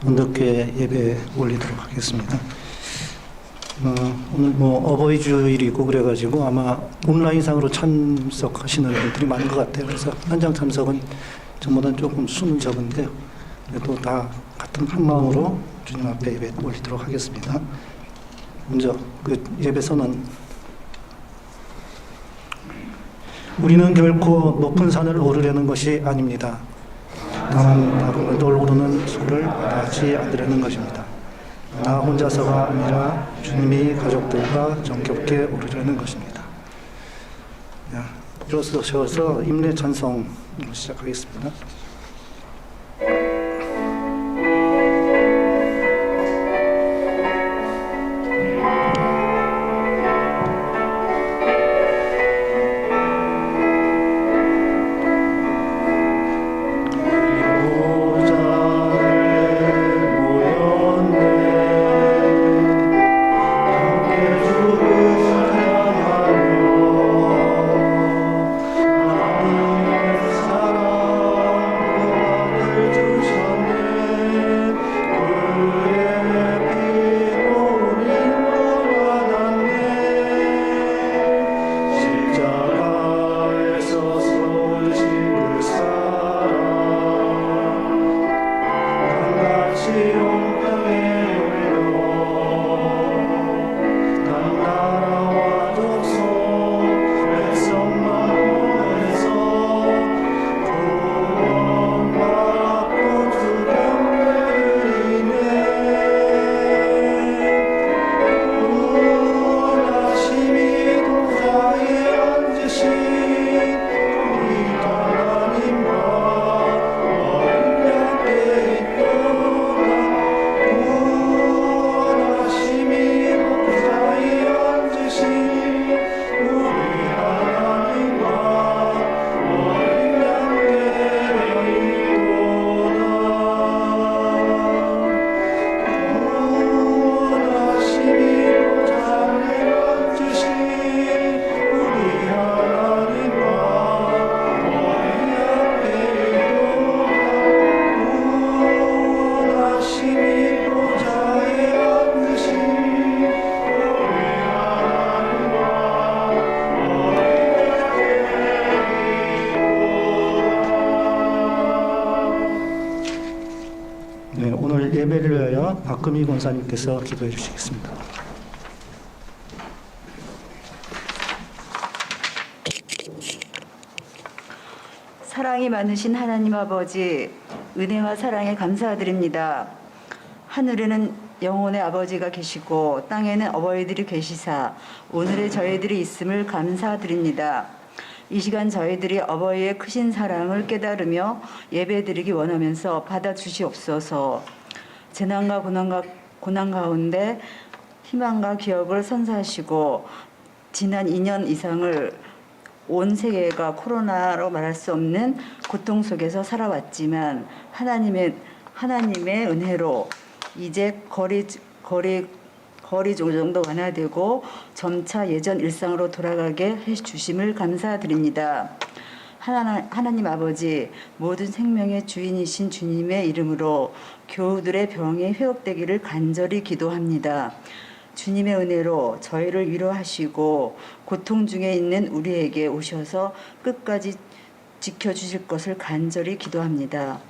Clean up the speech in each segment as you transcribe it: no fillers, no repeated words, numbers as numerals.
온덕회 예배 올리도록 하겠습니다. 오늘 어버이 주일이고 그래가지고 아마 온라인상으로 참석하시는 분들이 많은 것 같아요. 그래서 현장 참석은 전보다는 조금 수는 적은데요. 그래도 다 같은 한 마음으로 주님 앞에 예배 올리도록 하겠습니다. 먼저 그 예배 선언. 우리는 결코 높은 산을 오르려는 것이 아닙니다. 다만 나름을 오르는 수를 마다하지 않으려는 것입니다. 나 혼자서가 아니라 주님이 가족들과 정겹게 오르려는 것입니다. 일어서셔서 임례 찬송 시작하겠습니다. 오늘 예배를 위하여 박금희 권사님께서 기도해 주시겠습니다. 사랑이 많으신 하나님 아버지, 은혜와 사랑에 감사드립니다. 하늘에는 영혼의 아버지가 계시고 땅에는 어버이들이 계시사 오늘의 저희들이 있음을 감사드립니다. 이 시간 저희들이 어버이의 크신 사랑을 깨달으며 예배드리기 원하면서 받아주시옵소서. 재난과 고난 가운데 희망과 기억을 선사하시고 지난 2년 이상을 온 세계가 코로나로 말할 수 없는 고통 속에서 살아왔지만 하나님의 은혜로 이제 거리 정도 완화되고 점차 예전 일상으로 돌아가게 해주심을 감사드립니다. 하나님 아버지, 모든 생명의 주인이신 주님의 이름으로 교우들의 병이 회복되기를 간절히 기도합니다. 주님의 은혜로 저희를 위로하시고 고통 중에 있는 우리에게 오셔서 끝까지 지켜주실 것을 간절히 기도합니다.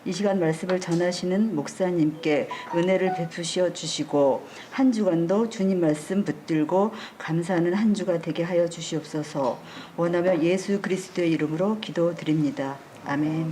이 시간 말씀을 전하시는 목사님께 은혜를 베푸시어 주시고 한 주간도 주님 말씀 붙들고 감사하는 한 주가 되게 하여 주시옵소서. 원하며 예수 그리스도의 이름으로 기도드립니다. 아멘.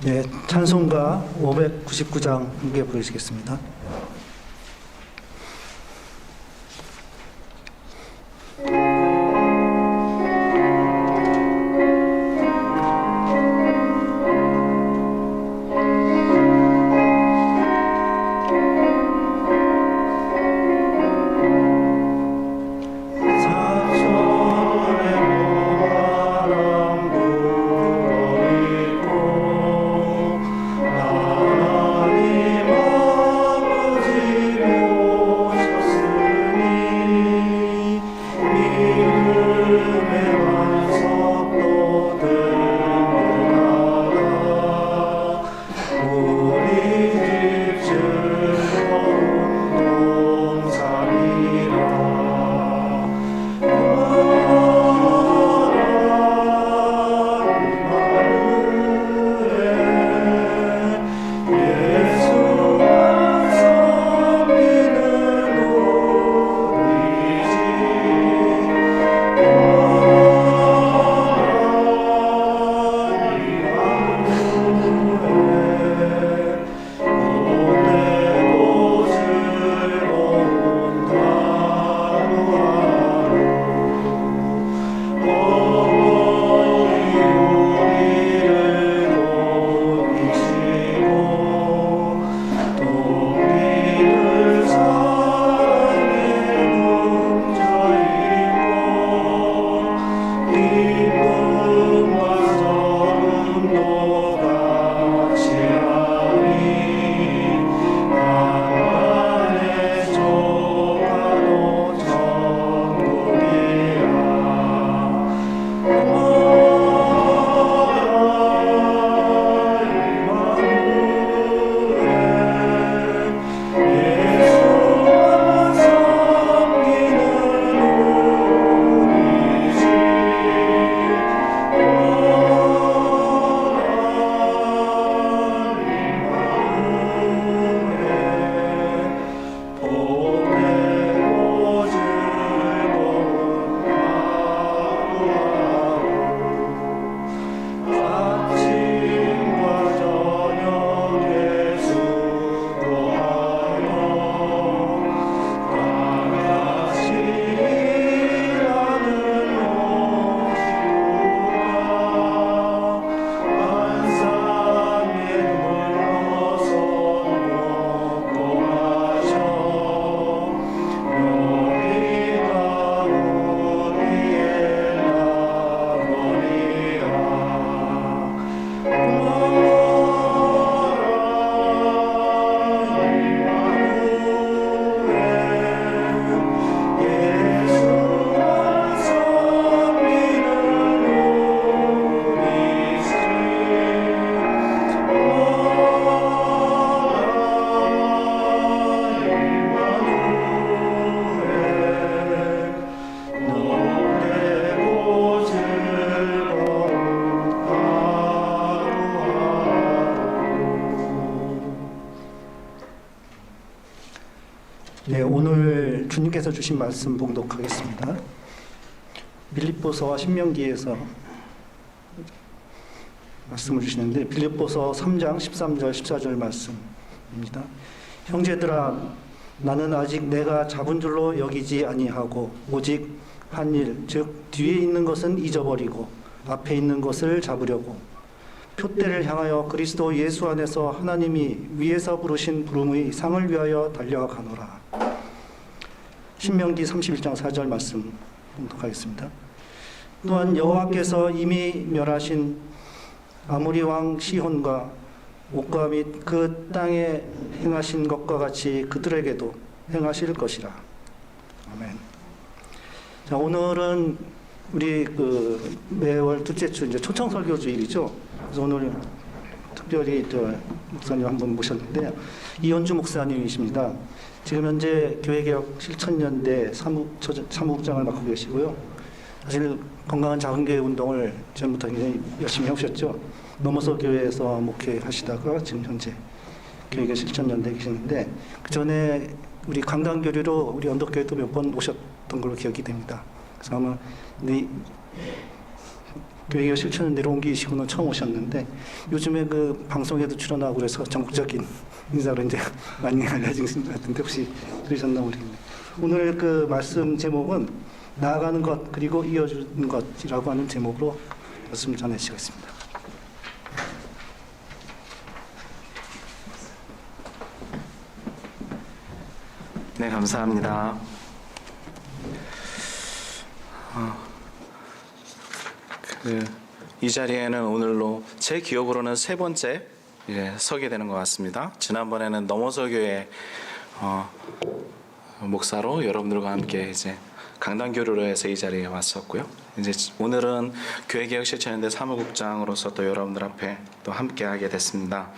네, 찬송가 599장 함께 부르시겠습니다. 네, 오늘 주님께서 주신 말씀 봉독하겠습니다. 빌립보서와 신명기에서 말씀을 주시는데 빌립보서 3장 13절 14절 말씀입니다. 형제들아, 나는 아직 내가 잡은 줄로 여기지 아니하고 오직 한 일, 즉 뒤에 있는 것은 잊어버리고 앞에 있는 것을 잡으려고 표대를 향하여 그리스도 예수 안에서 하나님이 위에서 부르신 부름의 상을 위하여 달려가노라. 신명기 31장 4절 말씀 봉독하겠습니다. 또한 여호와께서 이미 멸하신 아모리 왕 시혼과 옥과 및 그 땅에 행하신 것과 같이 그들에게도 행하실 것이라. 아멘. 자, 오늘은 우리 매월 둘째 주 이제 초청설교 주일이죠. 그래서 오늘 특별히 목사님 한 분 모셨는데 이현주 목사님이십니다. 지금 현재 교회개혁 실천연대 사무국장을 맡고 계시고요. 사실 건강한 작은교회 운동을 전부터 굉장히 열심히 해오셨죠. 넘어서 교회에서 목회하시다가 지금 현재 교회개혁 실천연대에 계시는데 그 전에 우리 관광교류로 우리 언덕교회도 몇 번 오셨던 걸로 기억이 됩니다. 그래서 아마 교회개혁 실천연대로 옮기시고는 처음 오셨는데 요즘에 그 방송에도 출연하고 그래서 전국적인 인사로 이제 많이 알려진 것 같은데 혹시 들으셨나 모르겠네요. 오늘 그 말씀 제목은 나아가는 것 그리고 이어주는 것이라고 하는 제목으로 말씀 전해주시겠습니다. 네, 감사합니다. 이 자리에는 오늘로 제 기억으로는 세 번째 서게 되는 것 같습니다. 지난번에는 넘어서 교회 목사로 여러분들과 함께 이제 강단교류로 해서 이 자리에 왔었고요. 이제 오늘은 교회개혁 실천연대 사무국장으로서 또 여러분들 앞에 또 함께하게 됐습니다.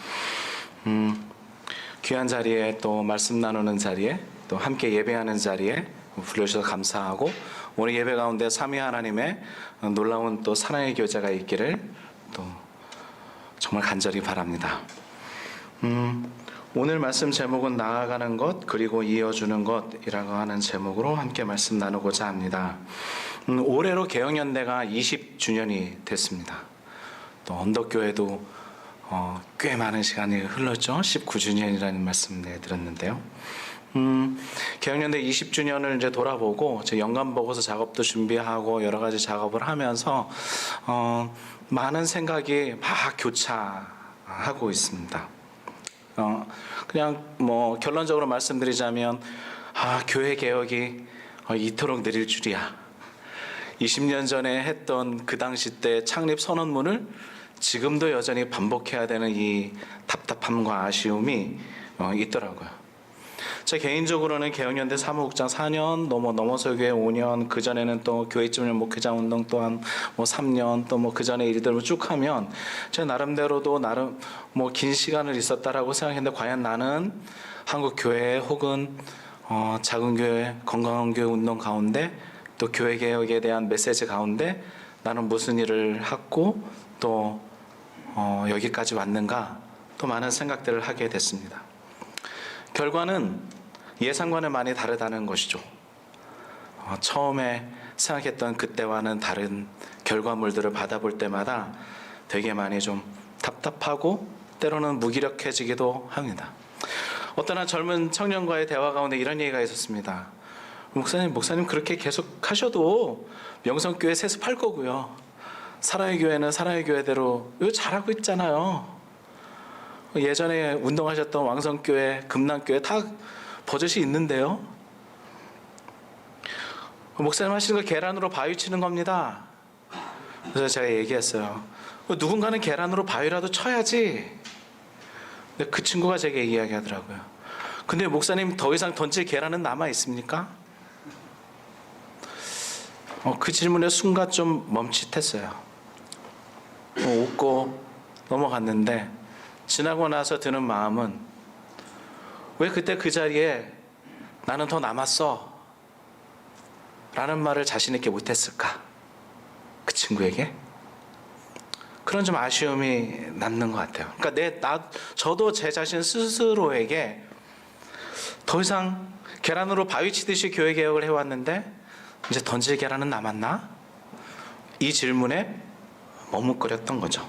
귀한 자리에 또 말씀 나누는 자리에 또 함께 예배하는 자리에 불러주셔서 감사하고 오늘 예배 가운데 삼위 하나님의 놀라운 또 사랑의 교제가 있기를 또 정말 간절히 바랍니다. 오늘 말씀 제목은 나아가는 것 그리고 이어주는 것이라고 하는 제목으로 함께 말씀 나누고자 합니다. 올해로 개혁연대가 20주년이 됐습니다. 또 언덕교회도 꽤 많은 시간이 흘렀죠. 19주년이라는 말씀 들었는데요. 개혁연대 20주년을 이제 돌아보고 제 연간 보고서 작업도 준비하고 여러 가지 작업을 하면서 많은 생각이 막 교차하고 있습니다. 그냥 뭐 결론적으로 말씀드리자면 교회 개혁이 이토록 느릴 줄이야. 20년 전에 했던 그 당시 때 창립 선언문을 지금도 여전히 반복해야 되는 이 답답함과 아쉬움이 있더라고요. 제 개인적으로는 개혁연대 사무국장 4년, 넘어서 교회 5년, 그 전에는 또 교회 입주년 목회자 운동 또한 3년, 또 그 전에 일들을 쭉 하면 제 나름대로도 나름 긴 시간을 있었다라고 생각했는데 과연 나는 한국 교회 혹은 작은 교회, 건강한 교회 운동 가운데 또 교회 개혁에 대한 메시지 가운데 나는 무슨 일을 하고 또 여기까지 왔는가 또 많은 생각들을 하게 됐습니다. 결과는 예상과는 많이 다르다는 것이죠. 처음에 생각했던 그때와는 다른 결과물들을 받아볼 때마다 되게 많이 좀 답답하고 때로는 무기력해지기도 합니다. 어떤 한 젊은 청년과의 대화 가운데 이런 얘기가 있었습니다. 목사님 그렇게 계속 하셔도 명성교회 세습할 거고요. 사랑의 교회는 사랑의 교회대로 이거 잘하고 있잖아요. 예전에 운동하셨던 왕성교회, 금남교회 다 버젓이 있는데요. 목사님 하시는 거 계란으로 바위 치는 겁니다. 그래서 제가 얘기했어요. 누군가는 계란으로 바위라도 쳐야지. 근데 그 친구가 제게 이야기하더라고요. 근데 목사님 더 이상 던질 계란은 남아 있습니까? 그 질문에 순간 좀 멈칫했어요. 웃고 넘어갔는데 지나고 나서 드는 마음은 왜 그때 그 자리에 나는 더 남았어 라는 말을 자신 있게 못했을까? 그 친구에게 그런 좀 아쉬움이 남는 것 같아요. 그러니까 저도 제 자신 스스로에게 더 이상 계란으로 바위 치듯이 교회 개혁을 해왔는데 이제 던질 계란은 남았나? 이 질문에 머뭇거렸던 거죠.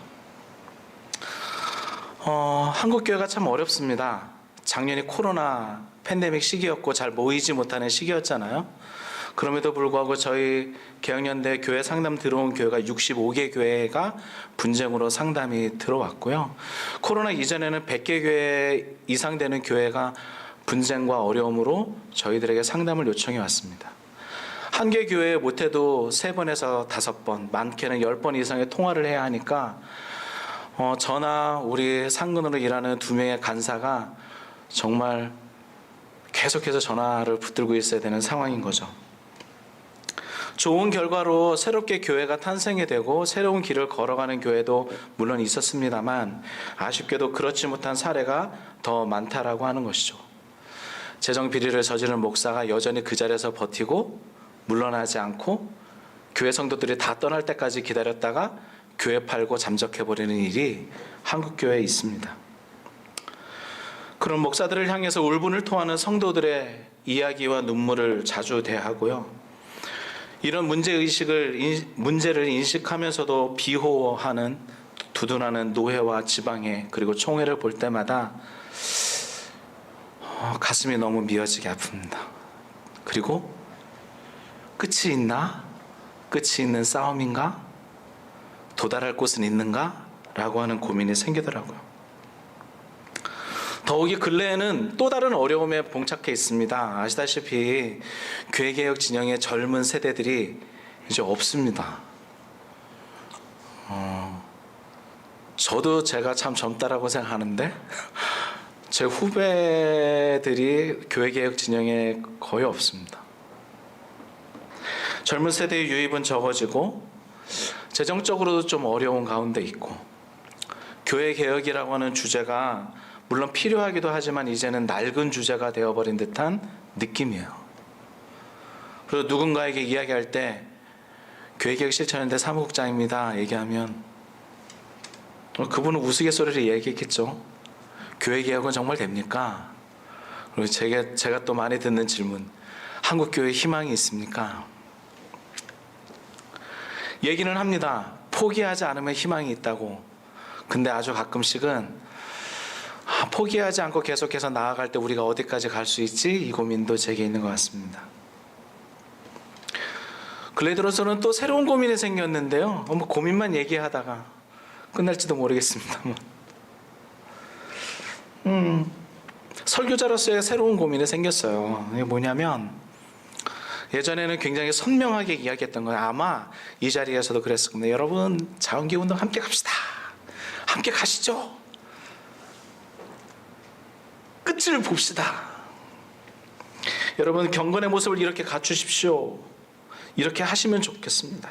한국 교회가 참 어렵습니다. 작년이 코로나 팬데믹 시기였고 잘 모이지 못하는 시기였잖아요. 그럼에도 불구하고 저희 개혁연대 교회 상담 들어온 교회가 65개 교회가 분쟁으로 상담이 들어왔고요. 코로나 이전에는 100개 교회 이상 되는 교회가 분쟁과 어려움으로 저희들에게 상담을 요청해 왔습니다. 한 개 교회에 못해도 3번에서 5번, 많게는 10번 이상의 통화를 해야 하니까 저나 우리 상근으로 일하는 2명의 간사가 정말 계속해서 전화를 붙들고 있어야 되는 상황인 거죠. 좋은 결과로 새롭게 교회가 탄생이 되고 새로운 길을 걸어가는 교회도 물론 있었습니다만 아쉽게도 그렇지 못한 사례가 더 많다라고 하는 것이죠. 재정 비리를 저지른 목사가 여전히 그 자리에서 버티고 물러나지 않고 교회 성도들이 다 떠날 때까지 기다렸다가 교회 팔고 잠적해버리는 일이 한국 교회에 있습니다. 그런 목사들을 향해서 울분을 토하는 성도들의 이야기와 눈물을 자주 대하고요. 이런 문제를 인식하면서도 비호하는 두둔하는 노회와 지방회 그리고 총회를 볼 때마다 가슴이 너무 미어지게 아픕니다. 그리고 끝이 있나? 끝이 있는 싸움인가? 도달할 곳은 있는가? 라고 하는 고민이 생기더라고요. 더욱이 근래에는 또 다른 어려움에 봉착해 있습니다. 아시다시피 교회개혁 진영의 젊은 세대들이 이제 없습니다. 저도 제가 참 젊다라고 생각하는데 제 후배들이 교회개혁 진영에 거의 없습니다. 젊은 세대의 유입은 적어지고 재정적으로도 좀 어려운 가운데 있고 교회개혁이라고 하는 주제가 물론 필요하기도 하지만 이제는 낡은 주제가 되어버린 듯한 느낌이에요. 그리고 누군가에게 이야기할 때 교회개혁 실천연대 사무국장입니다 얘기하면 그분은 우스갯소리를 얘기했겠죠. 교회개혁은 정말 됩니까? 그리고 제가 또 많이 듣는 질문, 한국교회에 희망이 있습니까? 얘기는 합니다. 포기하지 않으면 희망이 있다고. 근데 아주 가끔씩은 포기하지 않고 계속해서 나아갈 때 우리가 어디까지 갈 수 있지? 이 고민도 제게 있는 것 같습니다. 근래 들어서는 또 새로운 고민이 생겼는데요. 뭐 고민만 얘기하다가 끝날지도 모르겠습니다만. 설교자로서의 새로운 고민이 생겼어요. 이게 뭐냐면 예전에는 굉장히 선명하게 이야기했던 거예요. 아마 이 자리에서도 그랬을 겁니다. 여러분 자원기운동 함께 갑시다. 함께 가시죠. 끝을 봅시다. 여러분 경건의 모습을 이렇게 갖추십시오. 이렇게 하시면 좋겠습니다.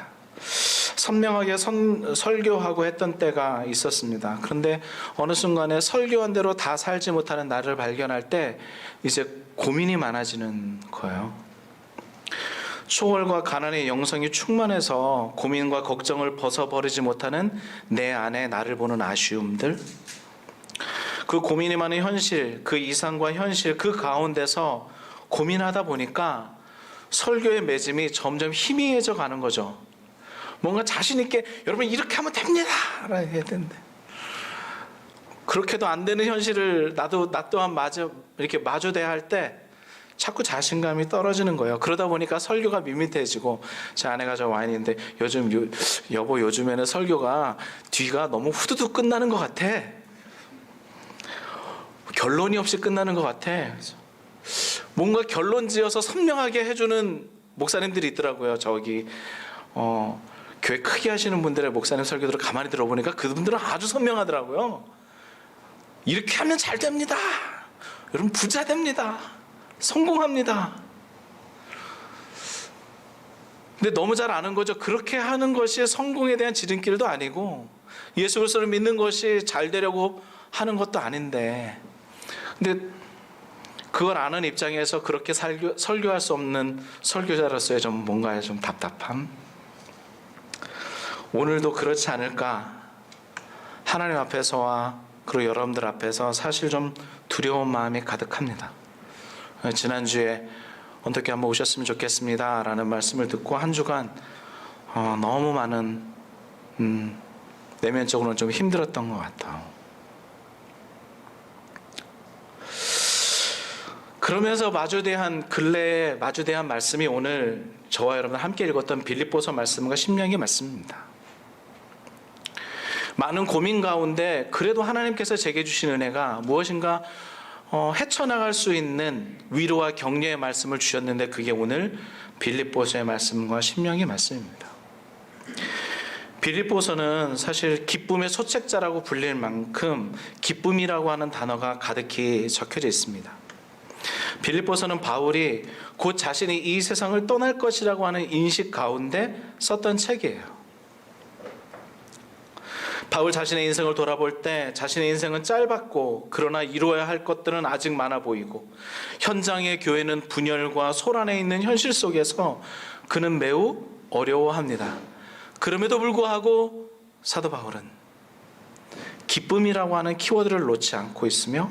선명하게 설교하고 했던 때가 있었습니다. 그런데 어느 순간에 설교한 대로 다 살지 못하는 나를 발견할 때 이제 고민이 많아지는 거예요. 초월과 가난의 영성이 충만해서 고민과 걱정을 벗어버리지 못하는 내 안에 나를 보는 아쉬움들, 그 고민이 많은 현실, 그 이상과 현실, 그 가운데서 고민하다 보니까 설교의 매짐이 점점 희미해져 가는 거죠. 뭔가 자신 있게 여러분 이렇게 하면 됩니다 라고 해야 되는데 그렇게도 안 되는 현실을 나 또한 이렇게 마주대야 할 때 자꾸 자신감이 떨어지는 거예요. 그러다 보니까 설교가 밋밋해지고, 제 아내가 저 와인인데 여보 요즘에는 설교가 뒤가 너무 후두둑 끝나는 것 같아. 결론이 없이 끝나는 것 같아. 뭔가 결론 지어서 선명하게 해주는 목사님들이 있더라고요. 저기 교회 크게 하시는 분들의 목사님 설교들을 가만히 들어보니까 그분들은 아주 선명하더라고요. 이렇게 하면 잘 됩니다. 여러분 부자 됩니다. 성공합니다. 근데 너무 잘 아는 거죠. 그렇게 하는 것이 성공에 대한 지름길도 아니고 예수 그리스도를 믿는 것이 잘 되려고 하는 것도 아닌데, 근데 그걸 아는 입장에서 그렇게 설교할 수 없는 설교자로서의 좀 뭔가의 좀 답답함. 오늘도 그렇지 않을까. 하나님 앞에서와 그리고 여러분들 앞에서 사실 좀 두려운 마음이 가득합니다. 지난주에 어떻게 한번 오셨으면 좋겠습니다 라는 말씀을 듣고 한 주간 너무 많은 내면적으로는 좀 힘들었던 것 같아요. 그러면서 근래에 마주대한 말씀이 오늘 저와 여러분 함께 읽었던 빌립보서 말씀과 심령의 말씀입니다. 많은 고민 가운데 그래도 하나님께서 제게 주신 은혜가 무엇인가 헤쳐나갈 수 있는 위로와 격려의 말씀을 주셨는데 그게 오늘 빌립보서의 말씀과 심령의 말씀입니다. 빌립보서는 사실 기쁨의 소책자라고 불릴 만큼 기쁨이라고 하는 단어가 가득히 적혀져 있습니다. 빌립보서는 바울이 곧 자신이 이 세상을 떠날 것이라고 하는 인식 가운데 썼던 책이에요. 바울 자신의 인생을 돌아볼 때 자신의 인생은 짧았고 그러나 이루어야 할 것들은 아직 많아 보이고 현장의 교회는 분열과 소란에 있는 현실 속에서 그는 매우 어려워합니다. 그럼에도 불구하고 사도 바울은 기쁨이라고 하는 키워드를 놓지 않고 있으며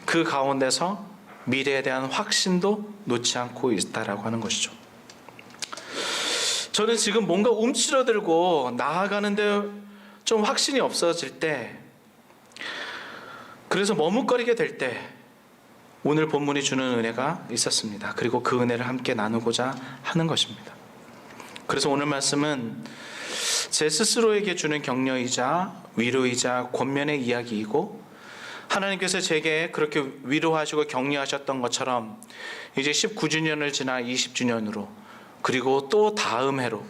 그 가운데서 미래에 대한 확신도 놓지 않고 있다라고 하는 것이죠. 저는 지금 뭔가 움츠러들고 나아가는데 좀 확신이 없어질 때, 그래서 머뭇거리게 될 때 오늘 본문이 주는 은혜가 있었습니다. 그리고 그 은혜를 함께 나누고자 하는 것입니다. 그래서 오늘 말씀은 제 스스로에게 주는 격려이자 위로이자 권면의 이야기이고 하나님께서 제게 그렇게 위로하시고 격려하셨던 것처럼 이제 19주년을 지나 20주년으로 그리고 또 다음 해로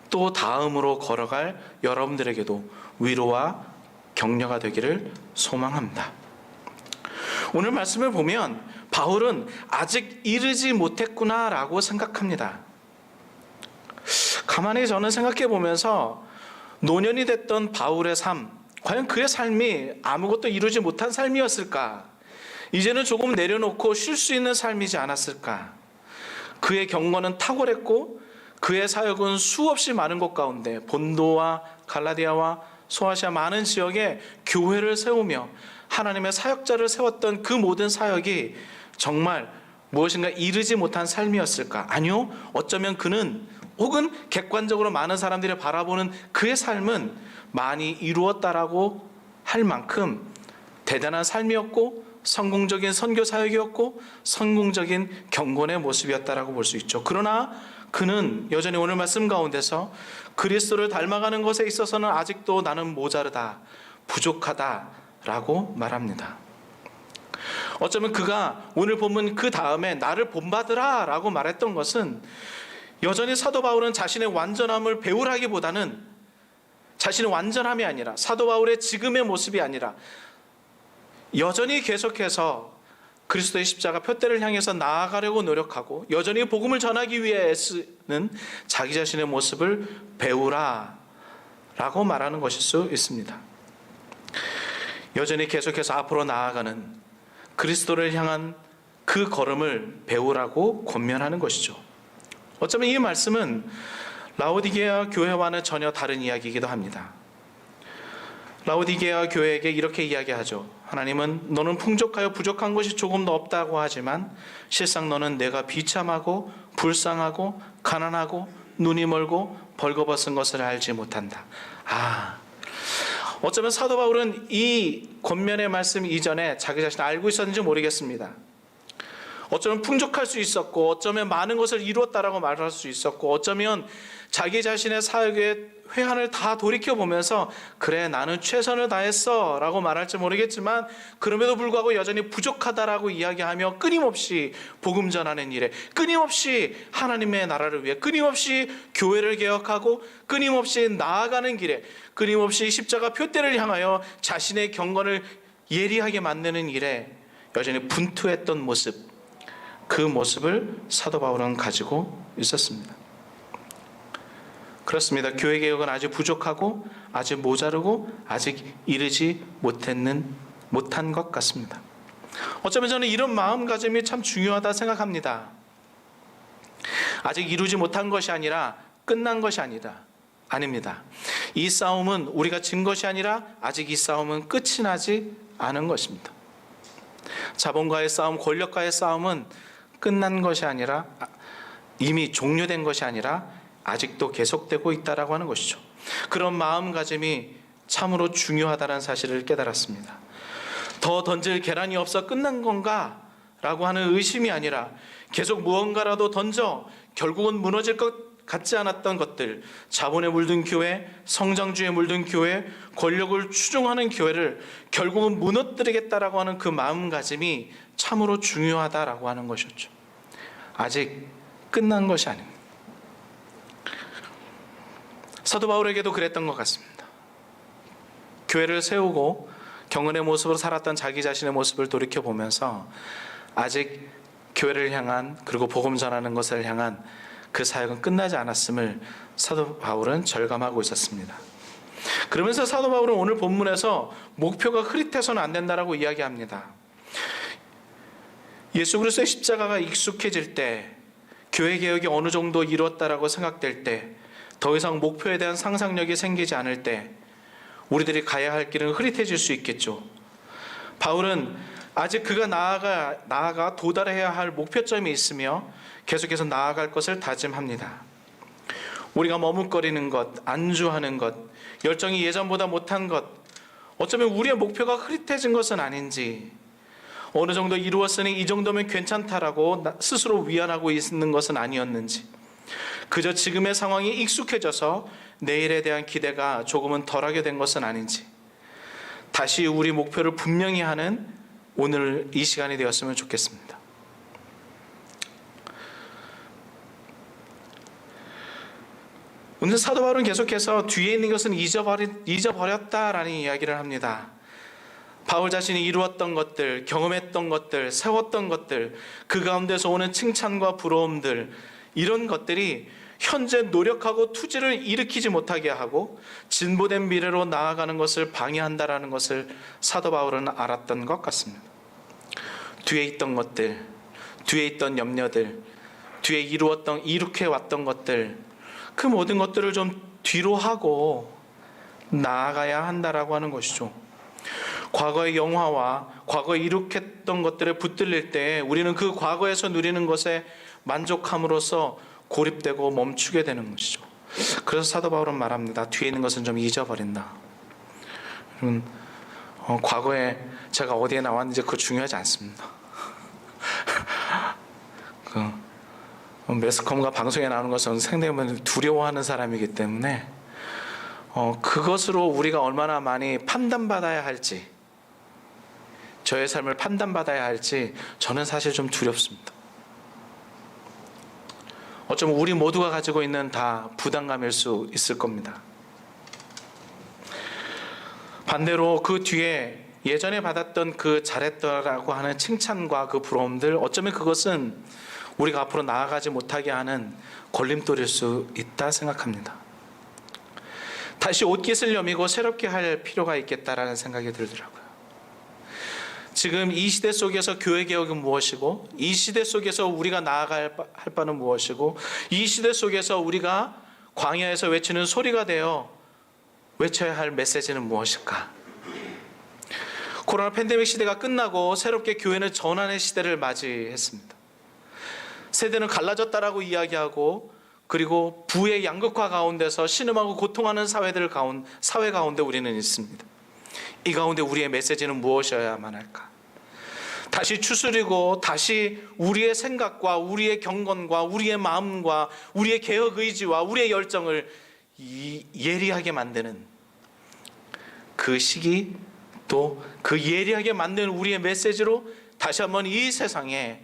또 다음으로 걸어갈 여러분들에게도 위로와 격려가 되기를 소망합니다. 오늘 말씀을 보면 바울은 아직 이르지 못했구나라고 생각합니다. 가만히 저는 생각해 보면서 노년이 됐던 바울의 삶, 과연 그의 삶이 아무것도 이루지 못한 삶이었을까? 이제는 조금 내려놓고 쉴 수 있는 삶이지 않았을까? 그의 경건은 탁월했고 그의 사역은 수없이 많은 곳 가운데 본도와 갈라디아와 소아시아 많은 지역에 교회를 세우며 하나님의 사역자를 세웠던 그 모든 사역이 정말 무엇인가 이르지 못한 삶이었을까? 아니요, 어쩌면 그는 혹은 객관적으로 많은 사람들이 바라보는 그의 삶은 많이 이루었다라고 할 만큼 대단한 삶이었고 성공적인 선교 사역이었고 성공적인 경건의 모습이었다라고 볼 수 있죠. 그러나 그는 여전히 오늘 말씀 가운데서 그리스도를 닮아가는 것에 있어서는 아직도 나는 모자르다, 부족하다라고 말합니다. 어쩌면 그가 오늘 본문 그 다음에 나를 본받으라 라고 말했던 것은 여전히 사도 바울은 자신의 완전함을 배우라기보다는 자신의 완전함이 아니라 사도 바울의 지금의 모습이 아니라 여전히 계속해서 그리스도의 십자가 표대를 향해서 나아가려고 노력하고 여전히 복음을 전하기 위해 애쓰는 자기 자신의 모습을 배우라 라고 말하는 것일 수 있습니다. 여전히 계속해서 앞으로 나아가는 그리스도를 향한 그 걸음을 배우라고 권면하는 것이죠. 어쩌면 이 말씀은 라오디게아 교회와는 전혀 다른 이야기이기도 합니다. 라오디게아 교회에게 이렇게 이야기하죠. 하나님은 너는 풍족하여 부족한 것이 조금도 없다고 하지만 실상 너는 내가 비참하고 불쌍하고 가난하고 눈이 멀고 벌거벗은 것을 알지 못한다. 어쩌면 사도 바울은 이 권면의 말씀 이전에 자기 자신을 알고 있었는지 모르겠습니다. 어쩌면 풍족할 수 있었고 어쩌면 많은 것을 이루었다라고 말할 수 있었고 어쩌면 자기 자신의 사역의 회한을 다 돌이켜보면서 그래 나는 최선을 다했어 라고 말할지 모르겠지만 그럼에도 불구하고 여전히 부족하다라고 이야기하며 끊임없이 복음 전하는 일에 끊임없이 하나님의 나라를 위해 끊임없이 교회를 개혁하고 끊임없이 나아가는 길에 끊임없이 십자가 표대를 향하여 자신의 경건을 예리하게 만드는 일에 여전히 분투했던 모습, 그 모습을 사도 바울은 가지고 있었습니다. 그렇습니다. 교회 개혁은 아직 부족하고 아직 모자르고 아직 이르지 못한 것 같습니다. 어쩌면 저는 이런 마음가짐이 참 중요하다 생각합니다. 아직 이루지 못한 것이 아니라 끝난 것이 아닙니다. 이 싸움은 우리가 진 것이 아니라 아직 이 싸움은 끝이 나지 않은 것입니다. 자본과의 싸움, 권력과의 싸움은 끝난 것이 아니라 이미 종료된 것이 아니라 아직도 계속되고 있다라고 하는 것이죠. 그런 마음가짐이 참으로 중요하다는 사실을 깨달았습니다. 더 던질 계란이 없어 끝난 건가? 라고 하는 의심이 아니라 계속 무언가라도 던져 결국은 무너질 것 같지 않았던 것들, 자본에 물든 교회, 성장주의에 물든 교회, 권력을 추종하는 교회를 결국은 무너뜨리겠다라고 하는 그 마음가짐이 참으로 중요하다라고 하는 것이었죠. 아직 끝난 것이 아닙니다. 사도 바울에게도 그랬던 것 같습니다. 교회를 세우고 경건의 모습으로 살았던 자기 자신의 모습을 돌이켜보면서 아직 교회를 향한, 그리고 복음 전하는 것을 향한 그 사역은 끝나지 않았음을 사도 바울은 절감하고 있었습니다. 그러면서 사도 바울은 오늘 본문에서 목표가 흐릿해서는 안 된다라고 이야기합니다. 예수 그리스도의 십자가가 익숙해질 때, 교회 개혁이 어느 정도 이루었다라고 생각될 때, 더 이상 목표에 대한 상상력이 생기지 않을 때 우리들이 가야 할 길은 흐릿해질 수 있겠죠. 바울은 아직 그가 나아가 도달해야 할 목표점이 있으며 계속해서 나아갈 것을 다짐합니다. 우리가 머뭇거리는 것, 안주하는 것, 열정이 예전보다 못한 것, 어쩌면 우리의 목표가 흐릿해진 것은 아닌지, 어느 정도 이루었으니 이 정도면 괜찮다라고 스스로 위안하고 있는 것은 아니었는지, 그저 지금의 상황이 익숙해져서 내일에 대한 기대가 조금은 덜하게 된 것은 아닌지, 다시 우리 목표를 분명히 하는 오늘 이 시간이 되었으면 좋겠습니다. 오늘 사도 바울은 계속해서 뒤에 있는 것은 잊어버렸다라는 이야기를 합니다. 바울 자신이 이루었던 것들, 경험했던 것들, 세웠던 것들, 그 가운데서 오는 칭찬과 부러움들, 이런 것들이 현재 노력하고 투지를 일으키지 못하게 하고 진보된 미래로 나아가는 것을 방해한다라는 것을 사도 바울은 알았던 것 같습니다. 뒤에 있던 것들, 뒤에 있던 염려들, 뒤에 이룩해왔던 것들, 그 모든 것들을 좀 뒤로 하고 나아가야 한다라고 하는 것이죠. 과거의 영화와 과거에 이룩했던 것들에 붙들릴 때 우리는 그 과거에서 누리는 것에 만족함으로써 고립되고 멈추게 되는 것이죠. 그래서 사도 바울은 말합니다. 뒤에 있는 것은 좀 잊어버린다. 여러분, 과거에 제가 어디에 나왔는지 그거 중요하지 않습니다. 매스컴과 방송에 나오는 것은 상대방을 두려워하는 사람이기 때문에 그것으로 우리가 얼마나 많이 판단받아야 할지, 저의 삶을 판단받아야 할지 저는 사실 좀 두렵습니다. 어쩌면 우리 모두가 가지고 있는 다 부담감일 수 있을 겁니다. 반대로 그 뒤에 예전에 받았던 그 잘했더라고 하는 칭찬과 그 부러움들, 어쩌면 그것은 우리가 앞으로 나아가지 못하게 하는 걸림돌일 수 있다 생각합니다. 다시 옷깃을 여미고 새롭게 할 필요가 있겠다라는 생각이 들더라고요. 지금 이 시대 속에서 교회 개혁은 무엇이고, 이 시대 속에서 우리가 나아갈 바는 무엇이고, 이 시대 속에서 우리가 광야에서 외치는 소리가 되어 외쳐야 할 메시지는 무엇일까? 코로나 팬데믹 시대가 끝나고 새롭게 교회는 전환의 시대를 맞이했습니다. 세대는 갈라졌다라고 이야기하고, 그리고 부의 양극화 가운데서 신음하고 고통하는 사회 가운데 우리는 있습니다. 이 가운데 우리의 메시지는 무엇이어야만 할까? 다시 추스리고 다시 우리의 생각과 우리의 경건과 우리의 마음과 우리의 개혁 의지와 우리의 열정을 예리하게 만드는 그 시기, 또 그 예리하게 만드는 우리의 메시지로 다시 한번 이 세상에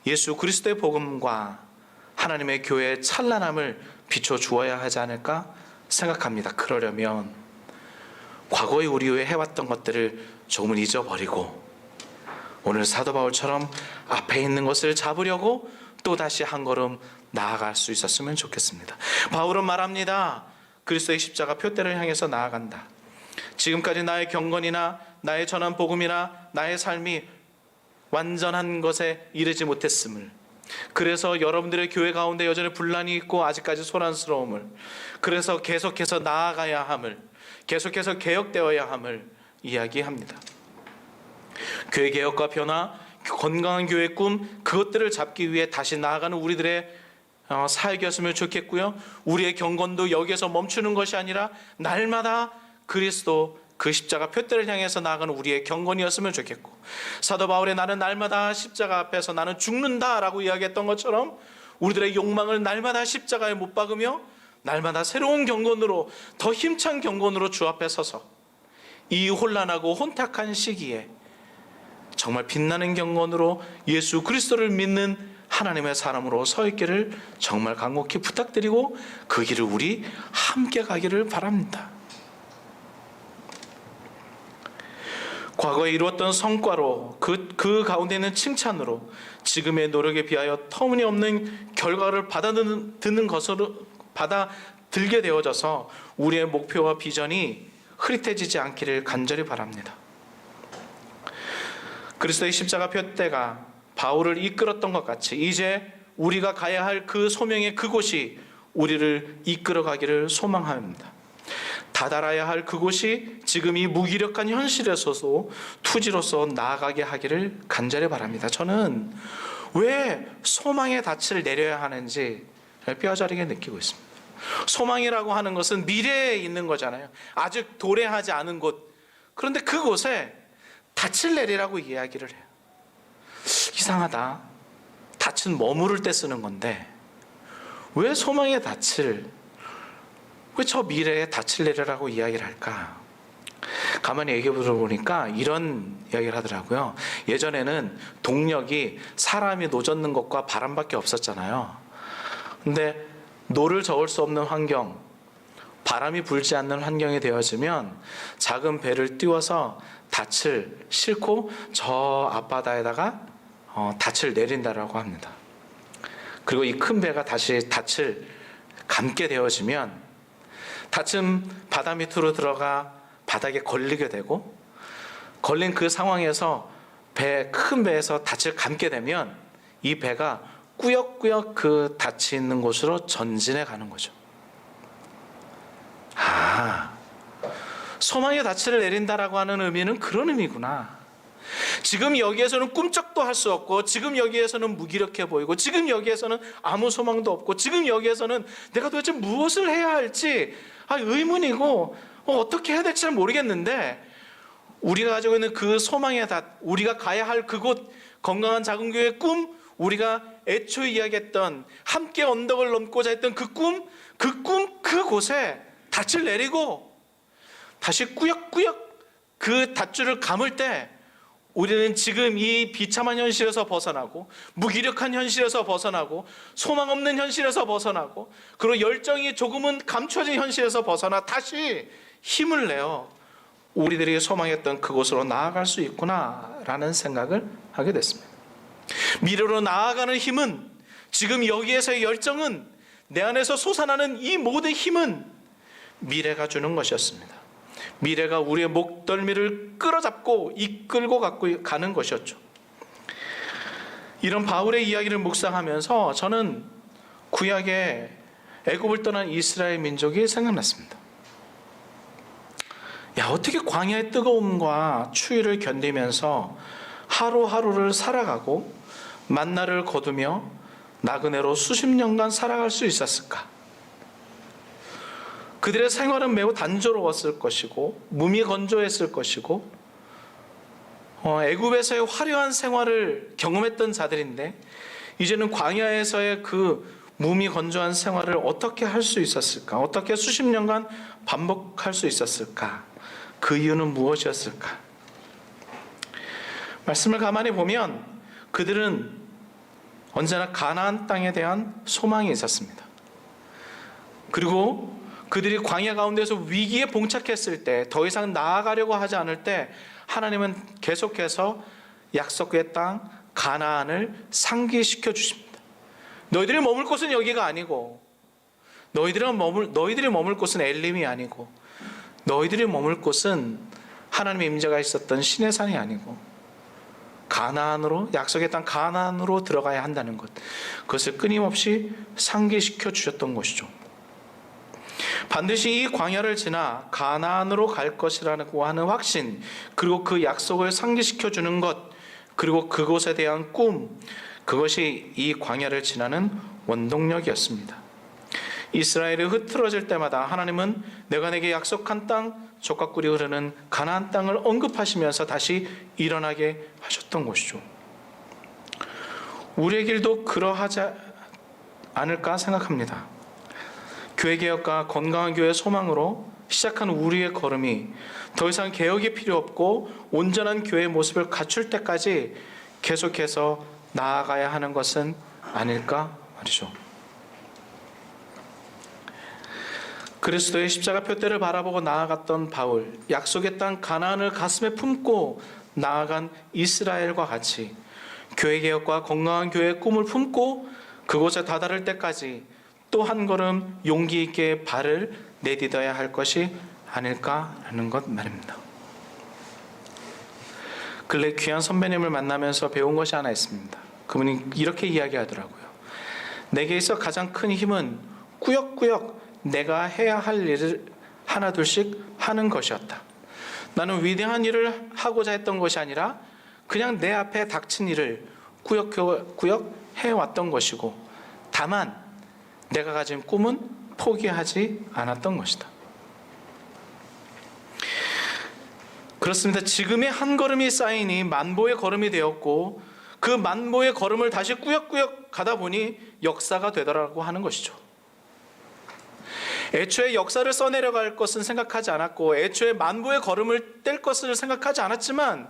예수 그리스도의 복음과 하나님의 교회의 찬란함을 비춰주어야 하지 않을까 생각합니다. 그러려면 과거에 우리 왜 해왔던 것들을 조금은 잊어버리고 오늘 사도 바울처럼 앞에 있는 것을 잡으려고 또다시 한 걸음 나아갈 수 있었으면 좋겠습니다. 바울은 말합니다. 그리스도의 십자가 표대를 향해서 나아간다. 지금까지 나의 경건이나 나의 전한 복음이나 나의 삶이 완전한 것에 이르지 못했음을, 그래서 여러분들의 교회 가운데 여전히 분란이 있고 아직까지 소란스러움을, 그래서 계속해서 나아가야 함을, 계속해서 개혁되어야 함을 이야기합니다. 교회 개혁과 변화, 건강한 교회 꿈, 그것들을 잡기 위해 다시 나아가는 우리들의 사역이었으면 좋겠고요. 우리의 경건도 여기에서 멈추는 것이 아니라 날마다 그리스도 그 십자가 표대를 향해서 나아가는 우리의 경건이었으면 좋겠고, 사도 바울의 나는 날마다 십자가 앞에서 나는 죽는다라고 이야기했던 것처럼 우리들의 욕망을 날마다 십자가에 못 박으며 날마다 새로운 경건으로, 더 힘찬 경건으로 주 앞에 서서 이 혼란하고 혼탁한 시기에 정말 빛나는 경건으로 예수 그리스도를 믿는 하나님의 사람으로 서 있기를 정말 간곡히 부탁드리고 그 길을 우리 함께 가기를 바랍니다. 과거에 이루었던 성과로 그 가운데 있는 칭찬으로 지금의 노력에 비하여 터무니없는 결과를 받아들게 되어져서 우리의 목표와 비전이 흐릿해지지 않기를 간절히 바랍니다. 그리스도의 십자가 표대가 바울을 이끌었던 것 같이 이제 우리가 가야 할 그 소명의 그곳이 우리를 이끌어 가기를 소망합니다. 다다라야 할 그곳이 지금 이 무기력한 현실에서도 투지로서 나아가게 하기를 간절히 바랍니다. 저는 왜 소망의 닻을 내려야 하는지 뼈저리게 느끼고 있습니다. 소망이라고 하는 것은 미래에 있는 거잖아요. 아직 도래하지 않은 곳. 그런데 그곳에 닻을 내리라고 이야기를 해요. 이상하다. 닻은 머무를 때 쓰는 건데 왜 소망의 닻을, 왜 저 미래에 닻을 내리라고 이야기를 할까? 가만히 얘기해 보니까 이런 이야기를 하더라고요. 예전에는 동력이 사람이 노젓는 것과 바람밖에 없었잖아요. 근데 노를 저을 수 없는 환경, 바람이 불지 않는 환경이 되어지면 작은 배를 띄워서 닻을 싣고 저 앞바다에다가 닻을 내린다라고 합니다. 그리고 이 큰 배가 다시 닻을 감게 되어지면 닻은 바다 밑으로 들어가 바닥에 걸리게 되고, 걸린 그 상황에서 큰 배에서 닻을 감게 되면 이 배가 꾸역꾸역 그 닻이 있는 곳으로 전진해 가는 거죠. 소망의 닻을 내린다라고 하는 의미는 그런 의미구나. 지금 여기에서는 꿈쩍도 할 수 없고, 지금 여기에서는 무기력해 보이고, 지금 여기에서는 아무 소망도 없고, 지금 여기에서는 내가 도대체 무엇을 해야 할지 의문이고 어떻게 해야 될지 잘 모르겠는데, 우리가 가지고 있는 그 소망의 닻, 우리가 가야 할 그곳, 건강한 작은 교회의 꿈, 우리가 애초에 이야기했던 함께 언덕을 넘고자 했던 그 꿈, 그곳에 닻을 내리고 다시 꾸역꾸역 그 닷줄을 감을 때 우리는 지금 이 비참한 현실에서 벗어나고, 무기력한 현실에서 벗어나고, 소망 없는 현실에서 벗어나고, 그리고 열정이 조금은 감춰진 현실에서 벗어나 다시 힘을 내어 우리들이 소망했던 그곳으로 나아갈 수 있구나라는 생각을 하게 됐습니다. 미래로 나아가는 힘은, 지금 여기에서의 열정은, 내 안에서 솟아나는 이 모든 힘은 미래가 주는 것이었습니다. 미래가 우리의 목덜미를 끌어잡고 이끌고 가는 것이었죠. 이런 바울의 이야기를 묵상하면서 저는 구약의 애굽을 떠난 이스라엘 민족이 생각났습니다. 어떻게 광야의 뜨거움과 추위를 견디면서 하루하루를 살아가고 만나를 거두며 나그네로 수십 년간 살아갈 수 있었을까? 그들의 생활은 매우 단조로웠을 것이고 몸이 건조했을 것이고 애굽에서의 화려한 생활을 경험했던 자들인데 이제는 광야에서의 그 몸이 건조한 생활을 어떻게 할 수 있었을까? 어떻게 수십 년간 반복할 수 있었을까? 그 이유는 무엇이었을까? 말씀을 가만히 보면 그들은 언제나 가나안 땅에 대한 소망이 있었습니다. 그리고 그들이 광야 가운데서 위기에 봉착했을 때, 더 이상 나아가려고 하지 않을 때 하나님은 계속해서 약속의 땅 가나안을 상기시켜 주십니다. 너희들이 머물 곳은 여기가 아니고, 너희들이 머물 곳은 엘림이 아니고, 너희들이 머물 곳은 하나님의 임재가 있었던 시내산이 아니고 가나안으로, 약속의 땅 가나안으로 들어가야 한다는 것, 그것을 끊임없이 상기시켜 주셨던 것이죠. 반드시 이 광야를 지나 가나안으로 갈 것이라고 하는 확신, 그리고 그 약속을 상기시켜 주는 것, 그리고 그곳에 대한 꿈, 그것이 이 광야를 지나는 원동력이었습니다. 이스라엘이 흐트러질 때마다 하나님은 내가 내게 약속한 땅, 젖과 꿀이 흐르는 가나안 땅을 언급하시면서 다시 일어나게 하셨던 것이죠. 우리의 길도 그러하지 않을까 생각합니다. 교회개혁과 건강한 교회 소망으로 시작한 우리의 걸음이 더 이상 개혁이 필요 없고 온전한 교회의 모습을 갖출 때까지 계속해서 나아가야 하는 것은 아닐까 말이죠. 그리스도의 십자가 표대를 바라보고 나아갔던 바울, 약속의 땅 가나안을 가슴에 품고 나아간 이스라엘과 같이 교회개혁과 건강한 교회의 꿈을 품고 그곳에 다다를 때까지 또 한 걸음 용기 있게 발을 내딛어야 할 것이 아닐까라는 것 말입니다. 근래 귀한 선배님을 만나면서 배운 것이 하나 있습니다. 그분이 이렇게 이야기하더라고요. 내게 있어 가장 큰 힘은 꾸역꾸역 내가 해야 할 일을 하나둘씩 하는 것이었다. 나는 위대한 일을 하고자 했던 것이 아니라 그냥 내 앞에 닥친 일을 꾸역꾸역 해왔던 것이고, 다만 내가 가진 꿈은 포기하지 않았던 것이다. 그렇습니다. 지금의 한 걸음이 쌓이니 만보의 걸음이 되었고, 그 만보의 걸음을 다시 꾸역꾸역 가다 보니 역사가 되더라고 하는 것이죠. 애초에 역사를 써내려갈 것은 생각하지 않았고, 애초에 만보의 걸음을 뗄 것을 생각하지 않았지만,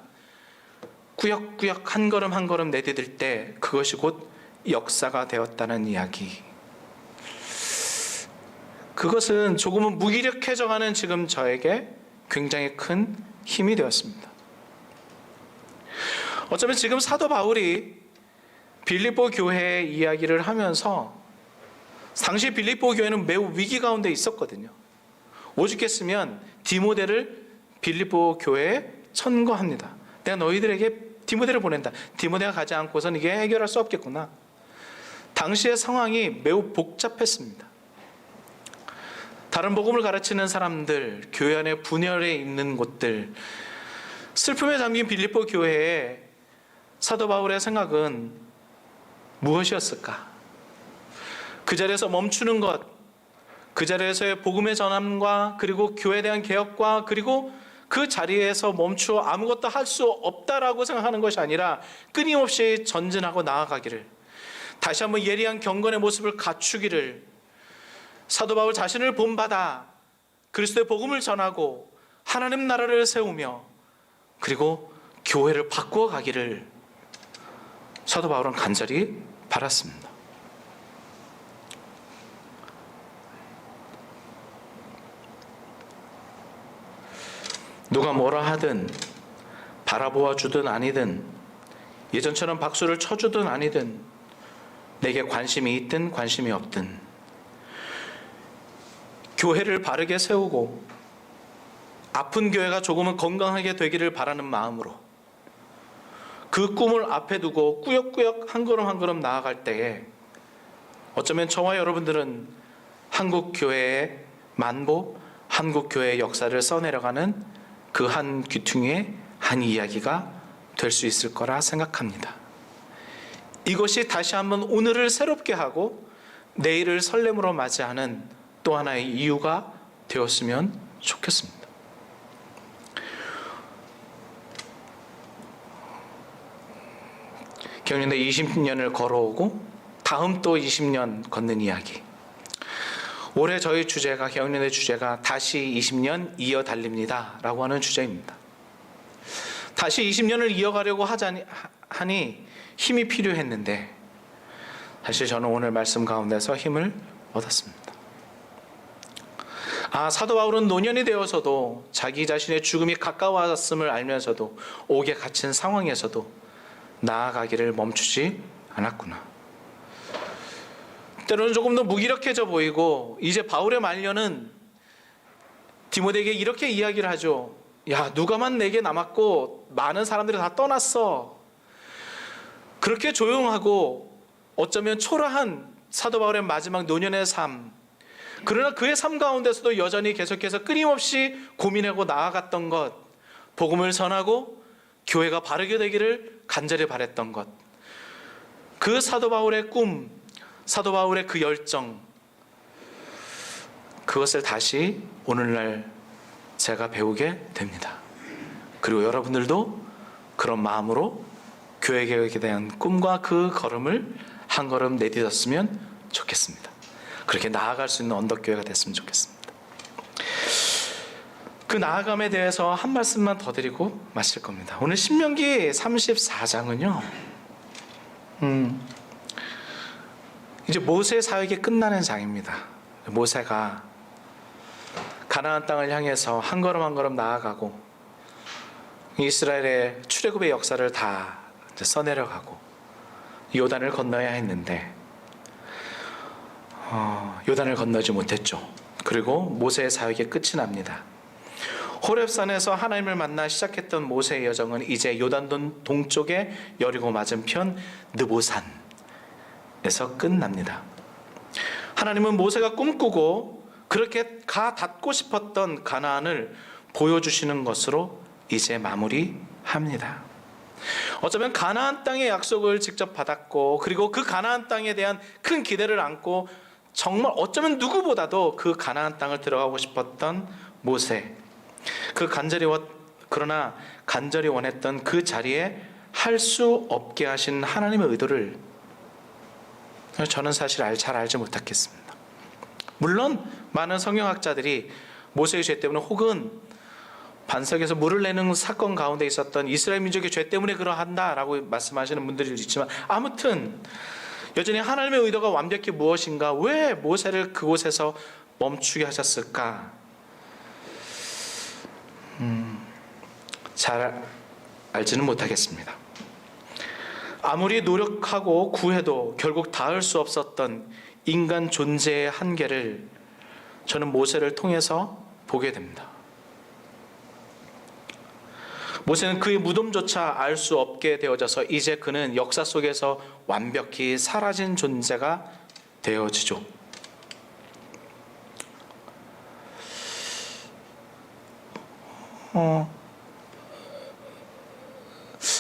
꾸역꾸역 한 걸음 한 걸음 내디딜 때 그것이 곧 역사가 되었다는 이야기. 그것은 조금은 무기력해져가는 지금 저에게 굉장히 큰 힘이 되었습니다. 어쩌면 지금 사도 바울이 빌립보 교회의 이야기를 하면서, 당시 빌립보 교회는 매우 위기 가운데 있었거든요. 오죽했으면 디모데를 빌립보 교회에 천거합니다. 내가 너희들에게 디모데를 보낸다. 디모데가 가지 않고서는 이게 해결할 수 없겠구나. 당시의 상황이 매우 복잡했습니다. 다른 복음을 가르치는 사람들, 교회 안에 분열에 있는 곳들, 슬픔에 잠긴 빌립보 교회에 사도 바울의 생각은 무엇이었을까? 그 자리에서 멈추는 것, 그 자리에서의 복음의 전함과 그리고 교회에 대한 개혁과 그리고 그 자리에서 멈추어 아무것도 할 수 없다라고 생각하는 것이 아니라 끊임없이 전진하고 나아가기를, 다시 한번 예리한 경건의 모습을 갖추기를, 사도 바울 자신을 본받아 그리스도의 복음을 전하고 하나님 나라를 세우며 그리고 교회를 바꾸어 가기를 사도 바울은 간절히 바랐습니다. 누가 뭐라 하든, 바라보아 주든 아니든, 예전처럼 박수를 쳐주든 아니든, 내게 관심이 있든 관심이 없든, 교회를 바르게 세우고 아픈 교회가 조금은 건강하게 되기를 바라는 마음으로 그 꿈을 앞에 두고 꾸역꾸역 한 걸음 한 걸음 나아갈 때에 어쩌면 저와 여러분들은 한국 교회의 만보, 한국 교회의 역사를 써내려가는 그 한 귀퉁이의 한 이야기가 될 수 있을 거라 생각합니다. 이것이 다시 한번 오늘을 새롭게 하고 내일을 설렘으로 맞이하는 또 하나의 이유가 되었으면 좋겠습니다. 경연대 20년을 걸어오고 다음 또 20년 걷는 이야기. 올해 저희 주제가, 경연대 주제가 다시 20년 이어 달립니다 라고 하는 주제입니다. 다시 20년을 이어가려고 하니 힘이 필요했는데 사실 저는 오늘 말씀 가운데서 힘을 얻었습니다. 사도 바울은 노년이 되어서도 자기 자신의 죽음이 가까웠음을 알면서도 옥에 갇힌 상황에서도 나아가기를 멈추지 않았구나. 때로는 조금 더 무기력해져 보이고, 이제 바울의 말년은 디모데에게 이렇게 이야기를 하죠. 야, 누가만 내게 남았고 많은 사람들이 다 떠났어. 그렇게 조용하고 어쩌면 초라한 사도 바울의 마지막 노년의 삶, 그러나 그의 삶 가운데서도 여전히 계속해서 끊임없이 고민하고 나아갔던 것, 복음을 전하고 교회가 바르게 되기를 간절히 바랬던 것, 그 사도 바울의 꿈, 사도 바울의 그 열정, 그것을 다시 오늘날 제가 배우게 됩니다. 그리고 여러분들도 그런 마음으로 교회 개혁에 대한 꿈과 그 걸음을 한 걸음 내딛었으면 좋겠습니다. 그렇게 나아갈 수 있는 언덕교회가 됐으면 좋겠습니다. 그 나아감에 대해서 한 말씀만 더 드리고 마칠 겁니다. 오늘 신명기 34장은요, 이제 모세 사역이 끝나는 장입니다. 모세가 가나안 땅을 향해서 한 걸음 한 걸음 나아가고 이스라엘의 출애굽의 역사를 다 이제 써내려가고 요단을 건너야 했는데 요단을 건너지 못했죠. 그리고 모세의 사역이 끝이 납니다. 호렙산에서 하나님을 만나 시작했던 모세의 여정은 이제 요단 동쪽의 여리고 맞은편 느보산에서 끝납니다. 하나님은 모세가 꿈꾸고 그렇게 가 닿고 싶었던 가나안을 보여주시는 것으로 이제 마무리합니다. 어쩌면 가나안 땅의 약속을 직접 받았고, 그리고 그 가나안 땅에 대한 큰 기대를 안고 정말 어쩌면 누구보다도 그 가나안 땅을 들어가고 싶었던 모세, 그러나 간절히 원했던 그 자리에 할 수 없게 하신 하나님의 의도를 저는 사실 잘 알지 못하겠습니다. 물론 많은 성경학자들이 모세의 죄 때문에, 혹은 반석에서 물을 내는 사건 가운데 있었던 이스라엘 민족의 죄 때문에 그러한다라고 말씀하시는 분들이 있지만, 아무튼 여전히 하나님의 의도가 완벽히 무엇인가, 왜 모세를 그곳에서 멈추게 하셨을까, 잘 알지는 못하겠습니다. 아무리 노력하고 구해도 결국 닿을 수 없었던 인간 존재의 한계를 저는 모세를 통해서 보게 됩니다. 모세는 그의 무덤조차 알 수 없게 되어져서 이제 그는 역사 속에서 완벽히 사라진 존재가 되어지죠.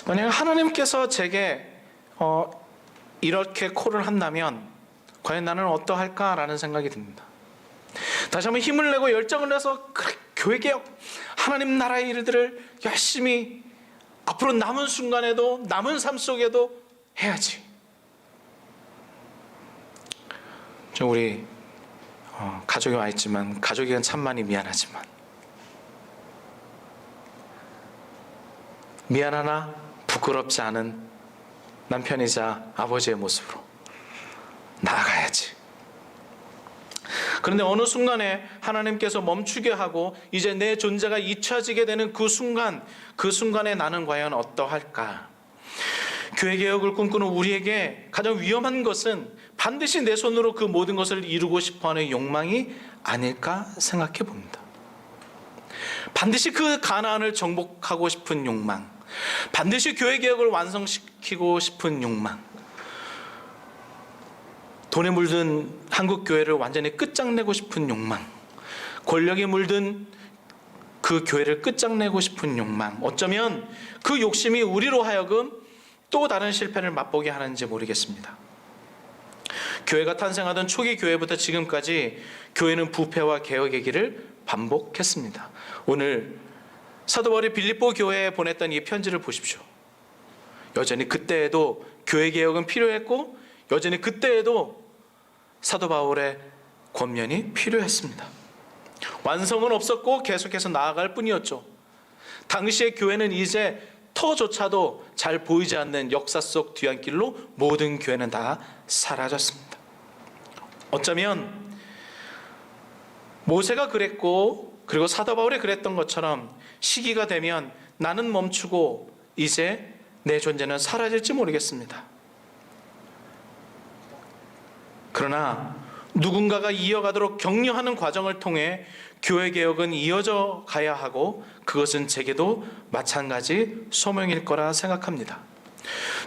만약 하나님께서 제게 이렇게 콜을 한다면 과연 나는 어떠할까라는 생각이 듭니다. 다시 한번 힘을 내고 열정을 내서 교회 개혁, 하나님 나라의 일들을 열심히 앞으로 남은 순간에도, 남은 삶 속에도 해야지. 우리 가족이 와 있지만, 가족에겐 참 많이 미안하지만, 미안하나 부끄럽지 않은 남편이자 아버지의 모습으로 나아가야지. 그런데 어느 순간에 하나님께서 멈추게 하고 이제 내 존재가 잊혀지게 되는 그 순간에 나는 과연 어떠할까? 교회 개혁을 꿈꾸는 우리에게 가장 위험한 것은 반드시 내 손으로 그 모든 것을 이루고 싶어하는 욕망이 아닐까 생각해 봅니다. 반드시 그 가나안을 정복하고 싶은 욕망, 반드시 교회 개혁을 완성시키고 싶은 욕망, 돈에 물든 한국 교회를 완전히 끝장내고 싶은 욕망, 권력에 물든 그 교회를 끝장내고 싶은 욕망, 어쩌면 그 욕심이 우리로 하여금 또 다른 실패를 맛보게 하는지 모르겠습니다. 교회가 탄생하던 초기 교회부터 지금까지 교회는 부패와 개혁의 길을 반복했습니다. 오늘 사도 바울이 빌립보 교회에 보냈던 이 편지를 보십시오. 여전히 그때에도 교회 개혁은 필요했고, 여전히 그때에도 사도 바울의 권면이 필요했습니다. 완성은 없었고 계속해서 나아갈 뿐이었죠. 당시의 교회는 이제 터조차도 잘 보이지 않는 역사 속 뒤안길로 모든 교회는 다 사라졌습니다. 어쩌면 모세가 그랬고, 그리고 사도 바울이 그랬던 것처럼 시기가 되면 나는 멈추고 이제 내 존재는 사라질지 모르겠습니다. 그러나 누군가가 이어가도록 격려하는 과정을 통해 교회 개혁은 이어져 가야 하고, 그것은 제게도 마찬가지 소명일 거라 생각합니다.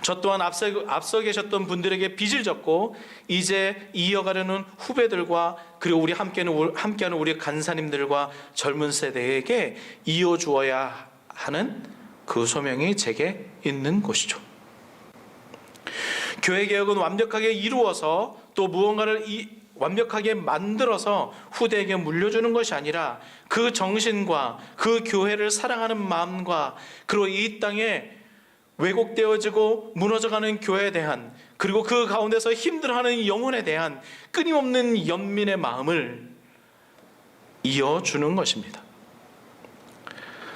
저 또한 앞서 계셨던 분들에게 빚을 졌고 이제 이어가려는 후배들과 그리고 우리 함께하는 우리 간사님들과 젊은 세대에게 이어주어야 하는 그 소명이 제게 있는 것이죠. 교회 개혁은 완벽하게 이루어서 또 무언가를 완벽하게 만들어서 후대에게 물려주는 것이 아니라 그 정신과 그 교회를 사랑하는 마음과 그리고 이 땅에 왜곡되어지고 무너져가는 교회에 대한 그리고 그 가운데서 힘들어하는 영혼에 대한 끊임없는 연민의 마음을 이어주는 것입니다.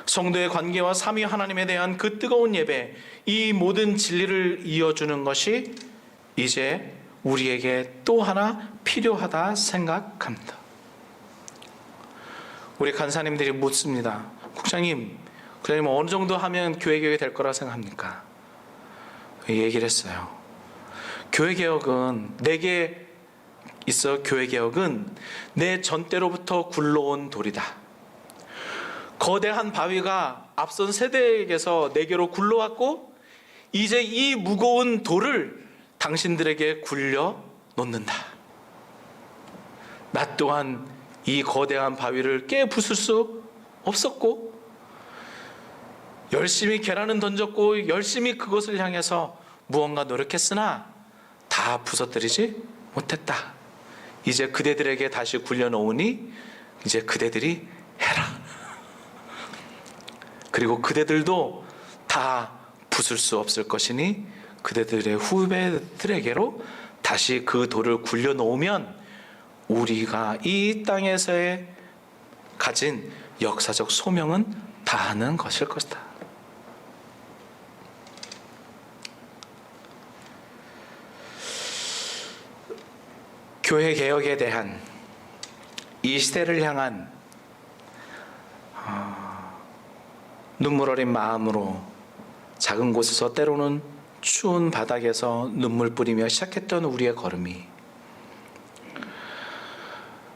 성도의 관계와 삼위 하나님에 대한 그 뜨거운 예배, 이 모든 진리를 이어주는 것이 이제 우리에게 또 하나 필요하다 생각합니다. 우리 간사님들이 묻습니다. 국장님 어느 정도 하면 교회 개혁이 될 거라 생각합니까? 얘기를 했어요. 교회 개혁은 내게 있어 교회 개혁은 내 전대로부터 굴러온 돌이다. 거대한 바위가 앞선 세대에게서 내게로 굴러왔고 이제 이 무거운 돌을 당신들에게 굴려 놓는다. 나 또한 이 거대한 바위를 깨부술 수 없었고 열심히 계란은 던졌고 열심히 그것을 향해서 무언가 노력했으나 다 부서뜨리지 못했다. 이제 그대들에게 다시 굴려놓으니 이제 그대들이 해라. 그리고 그대들도 다 부술 수 없을 것이니 그대들의 후배들에게로 다시 그 돌을 굴려놓으면 우리가 이 땅에서의 가진 역사적 소명은 다하는 것일 것이다. 교회 개혁에 대한 이 시대를 향한 눈물 어린 마음으로 작은 곳에서 때로는 추운 바닥에서 눈물 뿌리며 시작했던 우리의 걸음이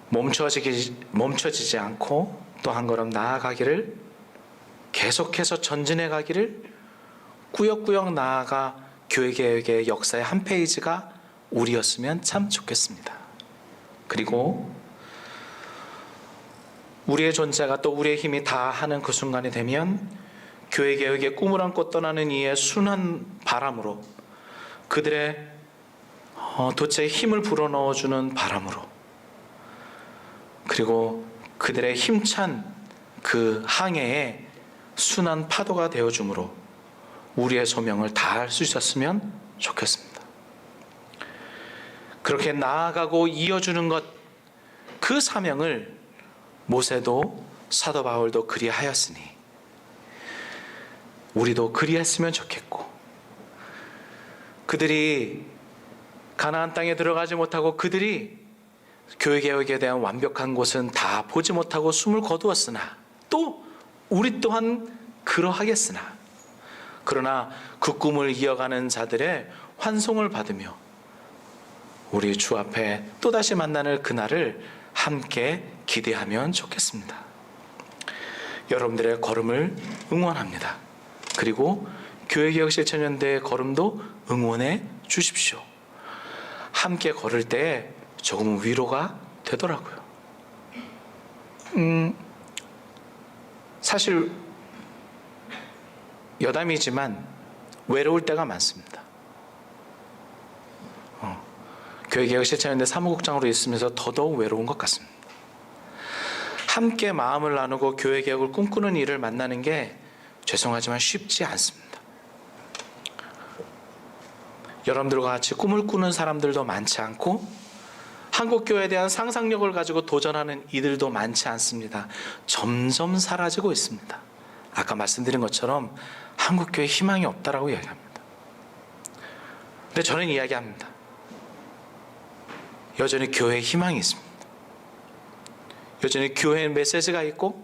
멈춰지지 않고 또 한 걸음 나아가기를 계속해서 전진해 가기를 꾸역꾸역 나아가 교회 개혁의 역사의 한 페이지가 우리였으면 참 좋겠습니다. 그리고 우리의 존재가 또 우리의 힘이 다하는 그 순간이 되면 교회 개혁의 꿈을 안고 떠나는 이의 순한 바람으로 그들의 도처에 힘을 불어넣어주는 바람으로 그리고 그들의 힘찬 그 항해에 순한 파도가 되어주므로 우리의 소명을 다할 수 있었으면 좋겠습니다. 그렇게 나아가고 이어주는 것, 그 사명을 모세도 사도 바울도 그리하였으니 우리도 그리했으면 좋겠고 그들이 가나안 땅에 들어가지 못하고 그들이 교회 개혁에 대한 완벽한 곳은 다 보지 못하고 숨을 거두었으나 또 우리 또한 그러하겠으나 그러나 그 꿈을 이어가는 자들의 환송을 받으며 우리 주 앞에 또다시 만나는 그날을 함께 기대하면 좋겠습니다. 여러분들의 걸음을 응원합니다. 그리고 교회개혁 실천연대의 걸음도 응원해 주십시오. 함께 걸을 때 조금 위로가 되더라고요. 사실 여담이지만 외로울 때가 많습니다. 교회개혁 실천연대 사무국장으로 있으면서 더더욱 외로운 것 같습니다. 함께 마음을 나누고 교회개혁을 꿈꾸는 일을 만나는 게 죄송하지만 쉽지 않습니다. 여러분들과 같이 꿈을 꾸는 사람들도 많지 않고 한국교회에 대한 상상력을 가지고 도전하는 이들도 많지 않습니다. 점점 사라지고 있습니다. 아까 말씀드린 것처럼 한국교회에 희망이 없다라고 이야기합니다. 근데 저는 이야기합니다. 여전히 교회에 희망이 있습니다. 여전히 교회에 메시지가 있고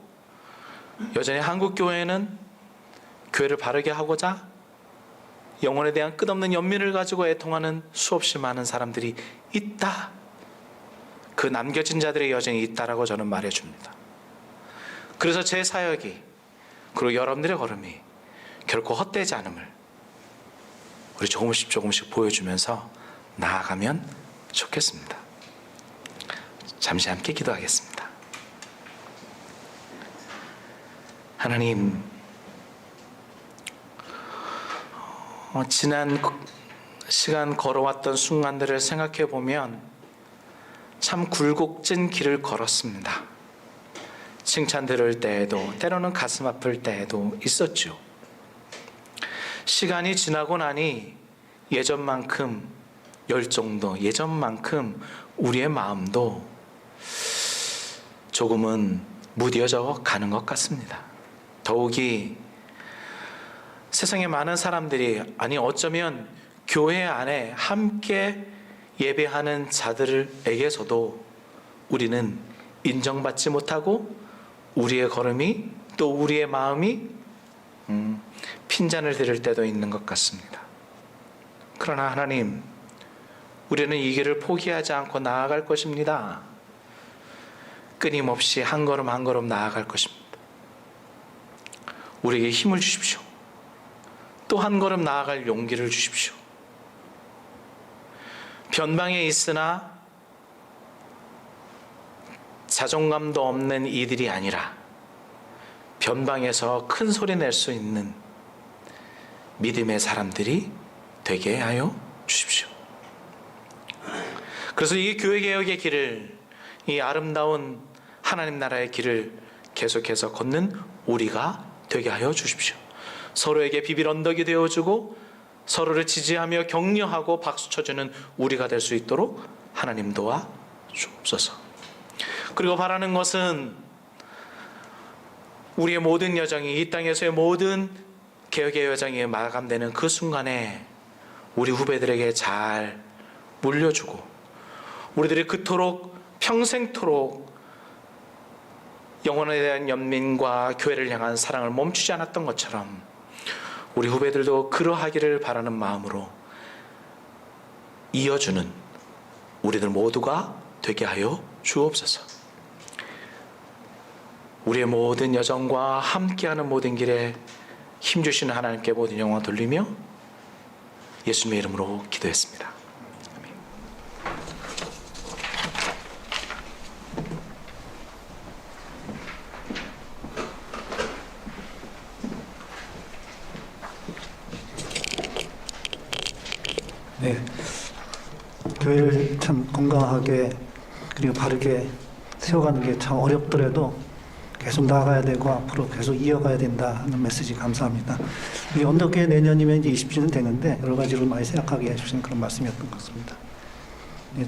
여전히 한국교회에는 교회를 바르게 하고자 영혼에 대한 끝없는 연민을 가지고 애통하는 수없이 많은 사람들이 있다. 그 남겨진 자들의 여정이 있다라고 저는 말해줍니다. 그래서 제 사역이 그리고 여러분들의 걸음이 결코 헛되지 않음을 우리 조금씩 보여주면서 나아가면 좋겠습니다. 잠시 함께 기도하겠습니다. 하나님, 지난 시간 걸어왔던 순간들을 생각해 보면 참 굴곡진 길을 걸었습니다. 칭찬 들을 때에도, 때로는 가슴 아플 때에도 있었죠. 시간이 지나고 나니 예전만큼 열정도, 예전만큼 우리의 마음도 조금은 무뎌져 가는 것 같습니다. 더욱이 세상에 많은 사람들이, 아니 어쩌면 교회 안에 함께 예배하는 자들에게서도 우리는 인정받지 못하고 우리의 걸음이, 또 우리의 마음이 핀잔을 들을 때도 있는 것 같습니다. 그러나 하나님, 우리는 이 길을 포기하지 않고 나아갈 것입니다. 끊임없이 한 걸음 한 걸음 나아갈 것입니다. 우리에게 힘을 주십시오. 또 한 걸음 나아갈 용기를 주십시오. 변방에 있으나 자존감도 없는 이들이 아니라 변방에서 큰 소리 낼 수 있는 믿음의 사람들이 되게 하여 주십시오. 그래서 이 교회개혁의 길을, 이 아름다운 하나님 나라의 길을 계속해서 걷는 우리가 되게 하여 주십시오. 서로에게 비빌 언덕이 되어주고 서로를 지지하며 격려하고 박수 쳐주는 우리가 될 수 있도록 하나님 도와 주옵소서. 그리고 바라는 것은 우리의 모든 여정이, 이 땅에서의 모든 개혁의 여정이 마감되는 그 순간에 우리 후배들에게 잘 물려주고, 우리들이 그토록 평생토록 영혼에 대한 연민과 교회를 향한 사랑을 멈추지 않았던 것처럼 우리 후배들도 그러하기를 바라는 마음으로 이어주는 우리들 모두가 되게 하여 주옵소서. 우리의 모든 여정과 함께하는 모든 길에 힘주시는 하나님께 모든 영광 돌리며 예수님의 이름으로 기도했습니다. 아멘. 네, 교회를 참 건강하게 그리고 바르게 세워가는 게 참 어렵더라도 계속 나아가야 되고 앞으로 계속 이어가야 된다 하는 메시지 감사합니다. 이 언덕교회 내년이면 이제 20주년 되는데 여러 가지로 많이 생각하게 해주신 그런 말씀이었던 것 같습니다. 네,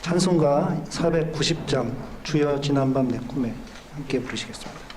찬송가 490장 주여 지난밤 내 꿈에 함께 부르시겠습니다.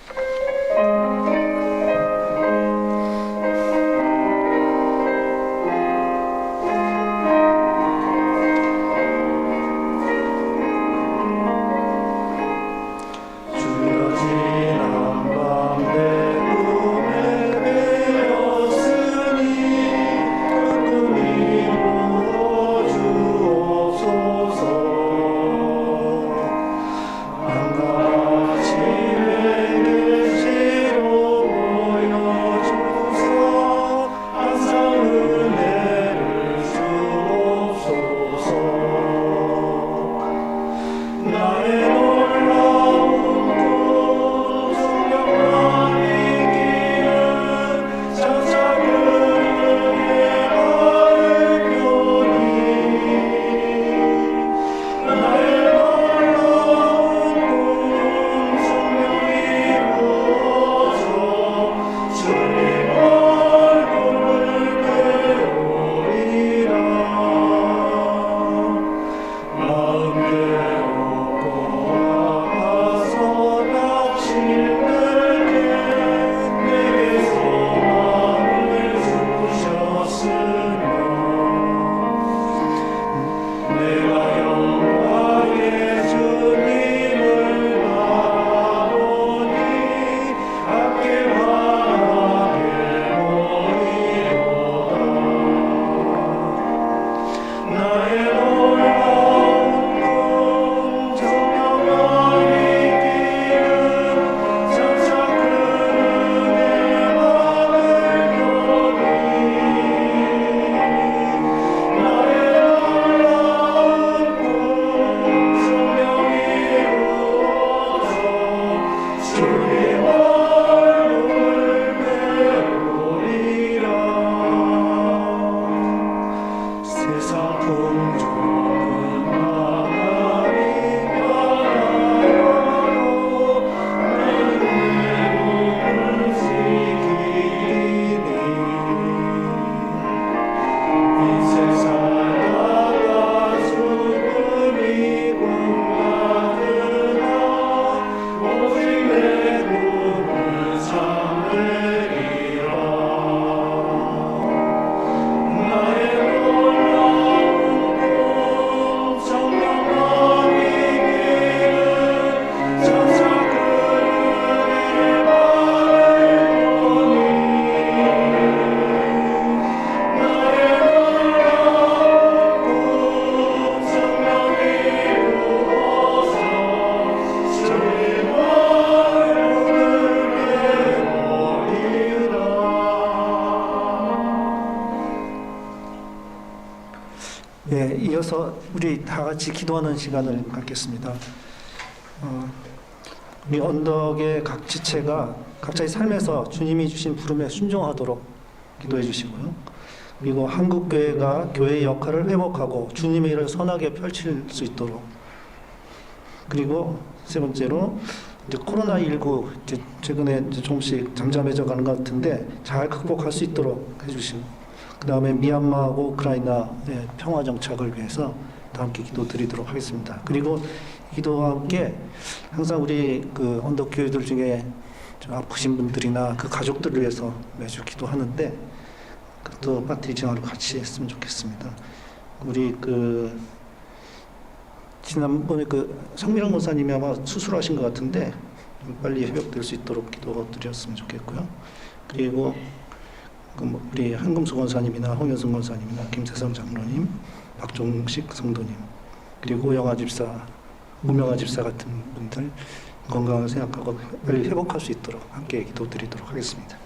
예, 이어서 우리 다 같이 기도하는 시간을 갖겠습니다. 우리 언덕의 각 지체가 각자의 삶에서 주님이 주신 부름에 순종하도록 기도해 주시고요. 그리고 한국교회가 교회의 역할을 회복하고 주님의 일을 선하게 펼칠 수 있도록, 그리고 세 번째로 이제 코로나19 이제 최근에 이제 조금씩 잠잠해져 가는 것 같은데 잘 극복할 수 있도록 해주시고, 그 다음에 미얀마하고 우크라이나의 평화 정착을 위해서 다 함께 기도드리도록 하겠습니다. 그리고 기도와 함께 항상 우리 그 언덕 교회들 중에 좀 아프신 분들이나 그 가족들을 위해서 매주 기도하는데 그것도 파티징하러 같이 했으면 좋겠습니다. 우리 그 지난번에 그 성미랑 목사님이 아마 수술하신 것 같은데 좀 빨리 회복될 수 있도록 기도드렸으면 좋겠고요. 그리고 우리 한금수 권사님이나 홍현승 권사님이나 김세성 장로님, 박종식 성도님, 그리고 영아 집사, 무명아 집사 같은 분들 건강을 생각하고 빨리 회복할 수 있도록 함께 기도드리도록 하겠습니다.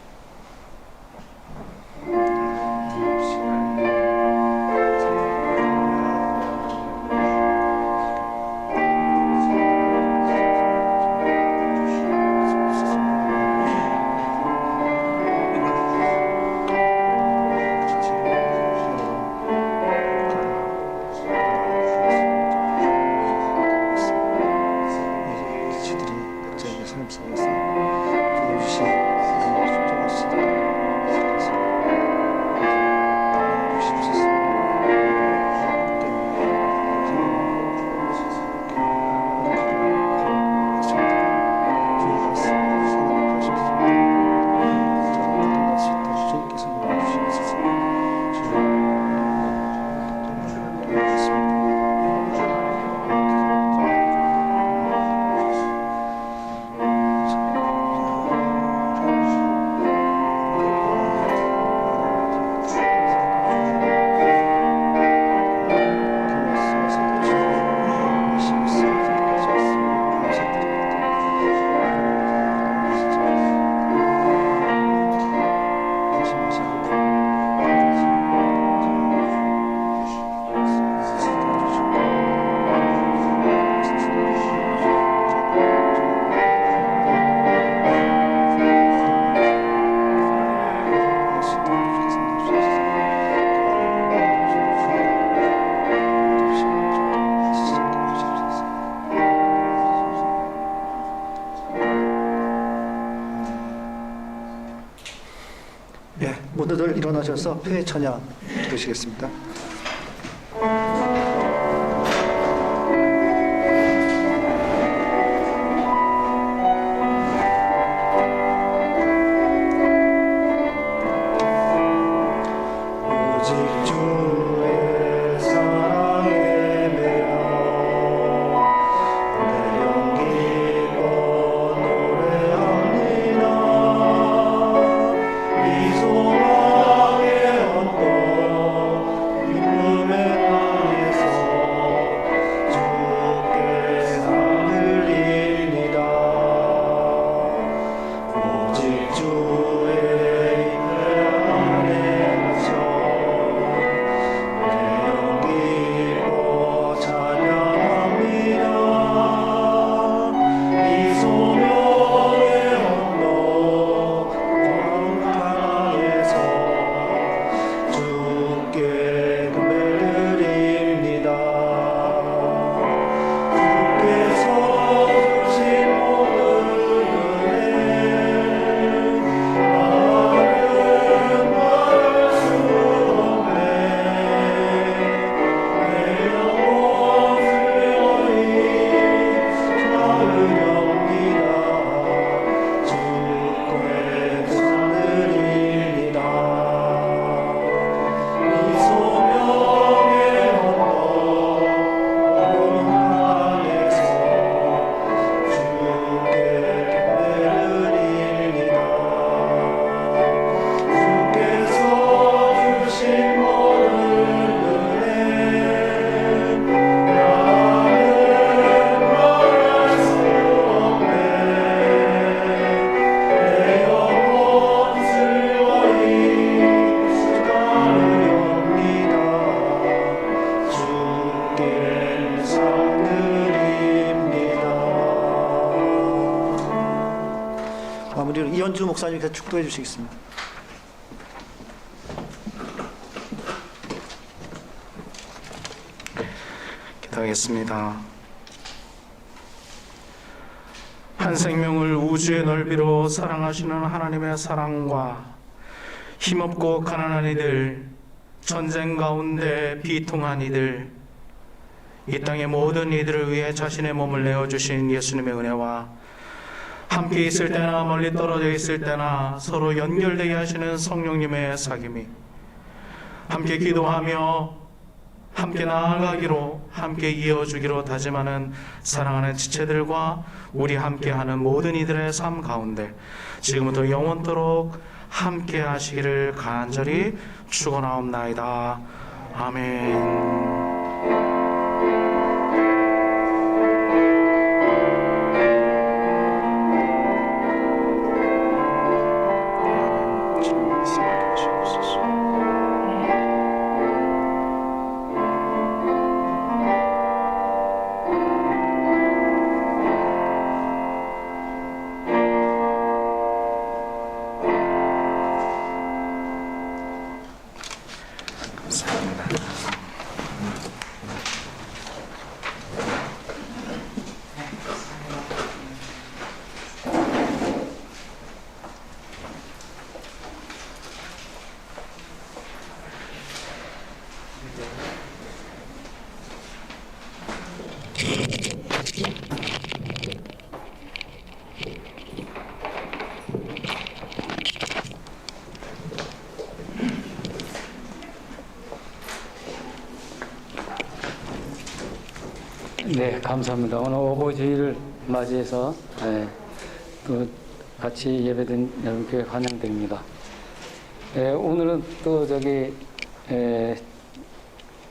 모두들 일어나셔서 폐 찬양 드리시겠습니다. 이원주 목사님께서 축도해 주시겠습니다. 기도하겠습니다. 한 생명을 우주의 넓이로 사랑하시는 하나님의 사랑과 힘없고 가난한 이들, 전쟁 가운데 비통한 이들, 이 땅의 모든 이들을 위해 자신의 몸을 내어주신 예수님의 은혜와 함께 있을 때나 멀리 떨어져 있을 때나 서로 연결되게 하시는 성령님의 사귐이 함께 기도하며 함께 나아가기로, 함께 이어주기로 다짐하는 사랑하는 지체들과 우리 함께하는 모든 이들의 삶 가운데 지금부터 영원토록 함께 하시기를 간절히 축원하옵나이다. 아멘. 네, 감사합니다. 오늘 오보주의를 맞이해서 또 같이 예배된 여러분께 환영드립니다. 오늘은 또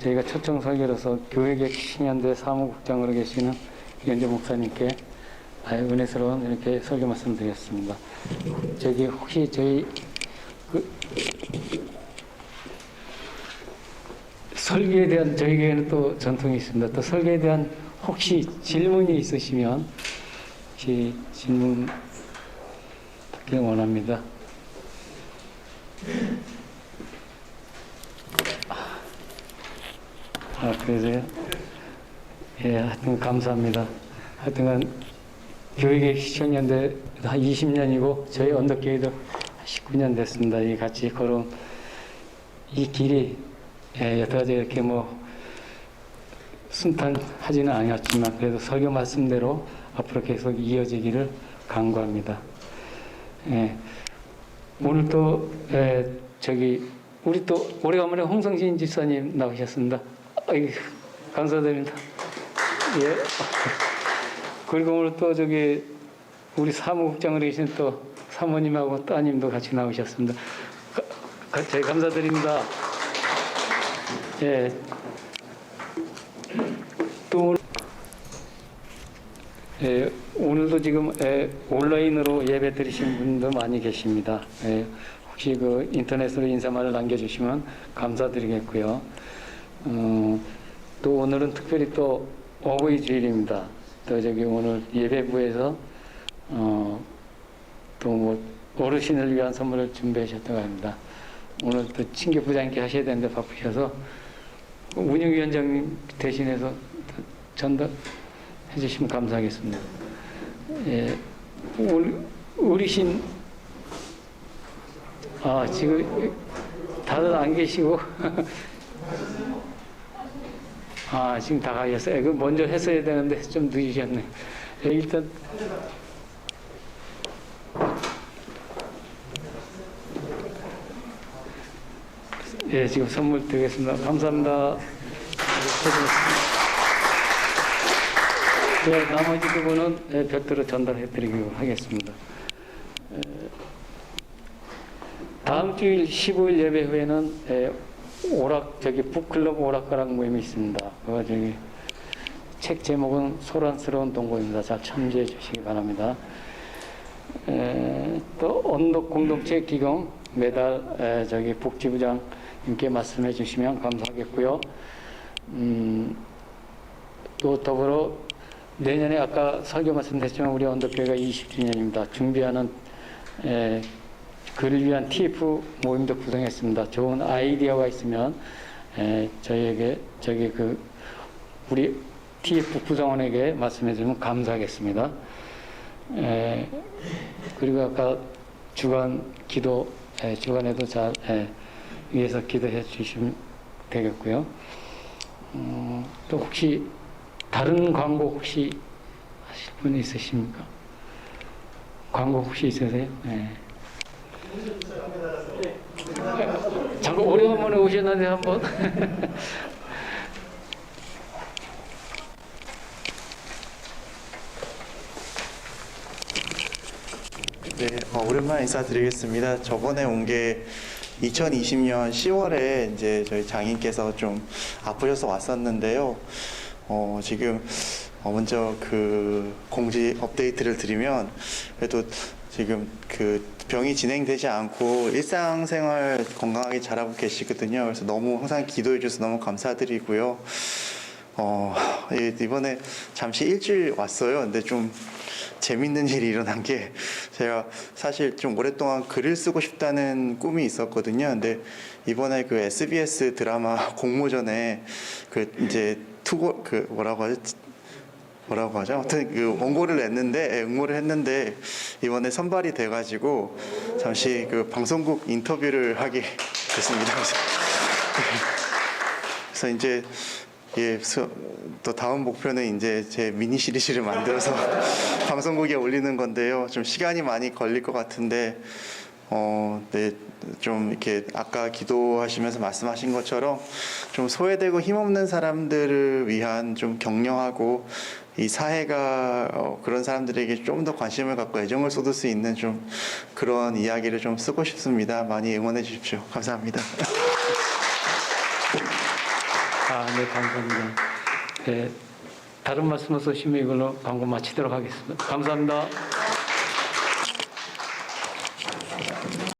저희가 초청 설교로서 교회계획 신년대 사무국장으로 계시는 이현주 목사님께 은혜스러운 이렇게 설교 말씀드렸습니다. 혹시 저희 설교에 대한 저희 교회는 또 전통이 있습니다. 또 설교에 대한 혹시 질문이 있으시면 혹시 질문 받기를 원합니다. 그러세요? 예, 하여튼 감사합니다. 하여튼간 교육의 시청년대 한 20년이고 저희 언덕교회도 19년 됐습니다. 이 같이 걸어온 이 길이 여태까지 이렇게 순탄하지는 않았지만 그래도 설교 말씀대로 앞으로 계속 이어지기를 간구합니다. 오늘 또 우리 또 오래간만에 홍성진 집사님 나오셨습니다. 감사드립니다. 예. 그리고 오늘 또 우리 사무국장으로 계신 또 사모님하고 따님도 같이 나오셨습니다. 저희 감사드립니다. 예. 또 오늘도 지금 온라인으로 예배 드리신 분도 많이 계십니다. 혹시 인터넷으로 인사말을 남겨주시면 감사드리겠고요. 또 오늘은 특별히 또 어버이 주일입니다. 또 오늘 예배부에서 또 어르신을 위한 선물을 준비하셨다고 합니다. 오늘 또 친교 부장님께 하셔야 되는데 바쁘셔서 운영위원장님 대신해서 전달해 주시면 감사하겠습니다. 예, 어르신 지금 다들 안 계시고 지금 다 가셨어요. 먼저 했어야 되는데 좀 늦으셨네. 일단 지금 선물 드리겠습니다. 감사합니다. 나머지 부분은 별도로 전달해 드리도록 하겠습니다. 다음 주일 15일 예배 후에는 북클럽 오락가락 모임이 있습니다. 책 제목은 소란스러운 동거입니다. 잘 참조해 주시기 바랍니다. 또 언덕 공동체 기금 매달 복지부장님께 말씀해 주시면 감사하겠고요. 또 더불어 내년에 아까 설교 말씀드렸지만 우리 언덕교회가 20주년입니다. 준비하는 그를 위한 TF 모임도 구성했습니다. 좋은 아이디어가 있으면 저희에게 우리 TF 구성원에게 말씀해 주면 감사하겠습니다. 그리고 아까 주간 기도 주간에도 잘 위해서 기도해 주시면 되겠고요. 또 혹시 다른 광고 혹시 하실 분 있으십니까? 광고 혹시 있으세요? 네. 잠깐 오래간만에 오셨는데 한번. 네, 오랜만에 인사드리겠습니다. 저번에 온 게 2020년 10월에 이제 저희 장인께서 좀 아프셔서 왔었는데요. 지금 먼저 그 공지 업데이트를 드리면 그래도 지금 그 병이 진행되지 않고 일상생활 건강하게 잘하고 계시거든요. 그래서 너무 항상 기도해 주셔서 너무 감사드리고요. 이번에 잠시 일주일 왔어요. 근데 좀 재밌는 일이 일어난 게 제가 사실 좀 오랫동안 글을 쓰고 싶다는 꿈이 있었거든요. 근데 이번에 그 SBS 드라마 공모전에 그 이제 뭐라고 하죠? 아무튼 그 원고를 냈는데 응모를 했는데 이번에 선발이 돼가지고 잠시 그 방송국 인터뷰를 하게 됐습니다. 그래서 이제 또 다음 목표는 이제 제 미니 시리즈를 만들어서 방송국에 올리는 건데요. 좀 시간이 많이 걸릴 것 같은데, 네, 좀 이렇게 아까 기도하시면서 말씀하신 것처럼 좀 소외되고 힘없는 사람들을 위한 좀 격려하고 이 사회가 그런 사람들에게 좀 더 관심을 갖고 애정을 쏟을 수 있는 좀 그런 이야기를 좀 쓰고 싶습니다. 많이 응원해 주십시오. 감사합니다. 네, 감사합니다. 네, 다른 말씀 없으시면 이걸로 광고 마치도록 하겠습니다. 감사합니다.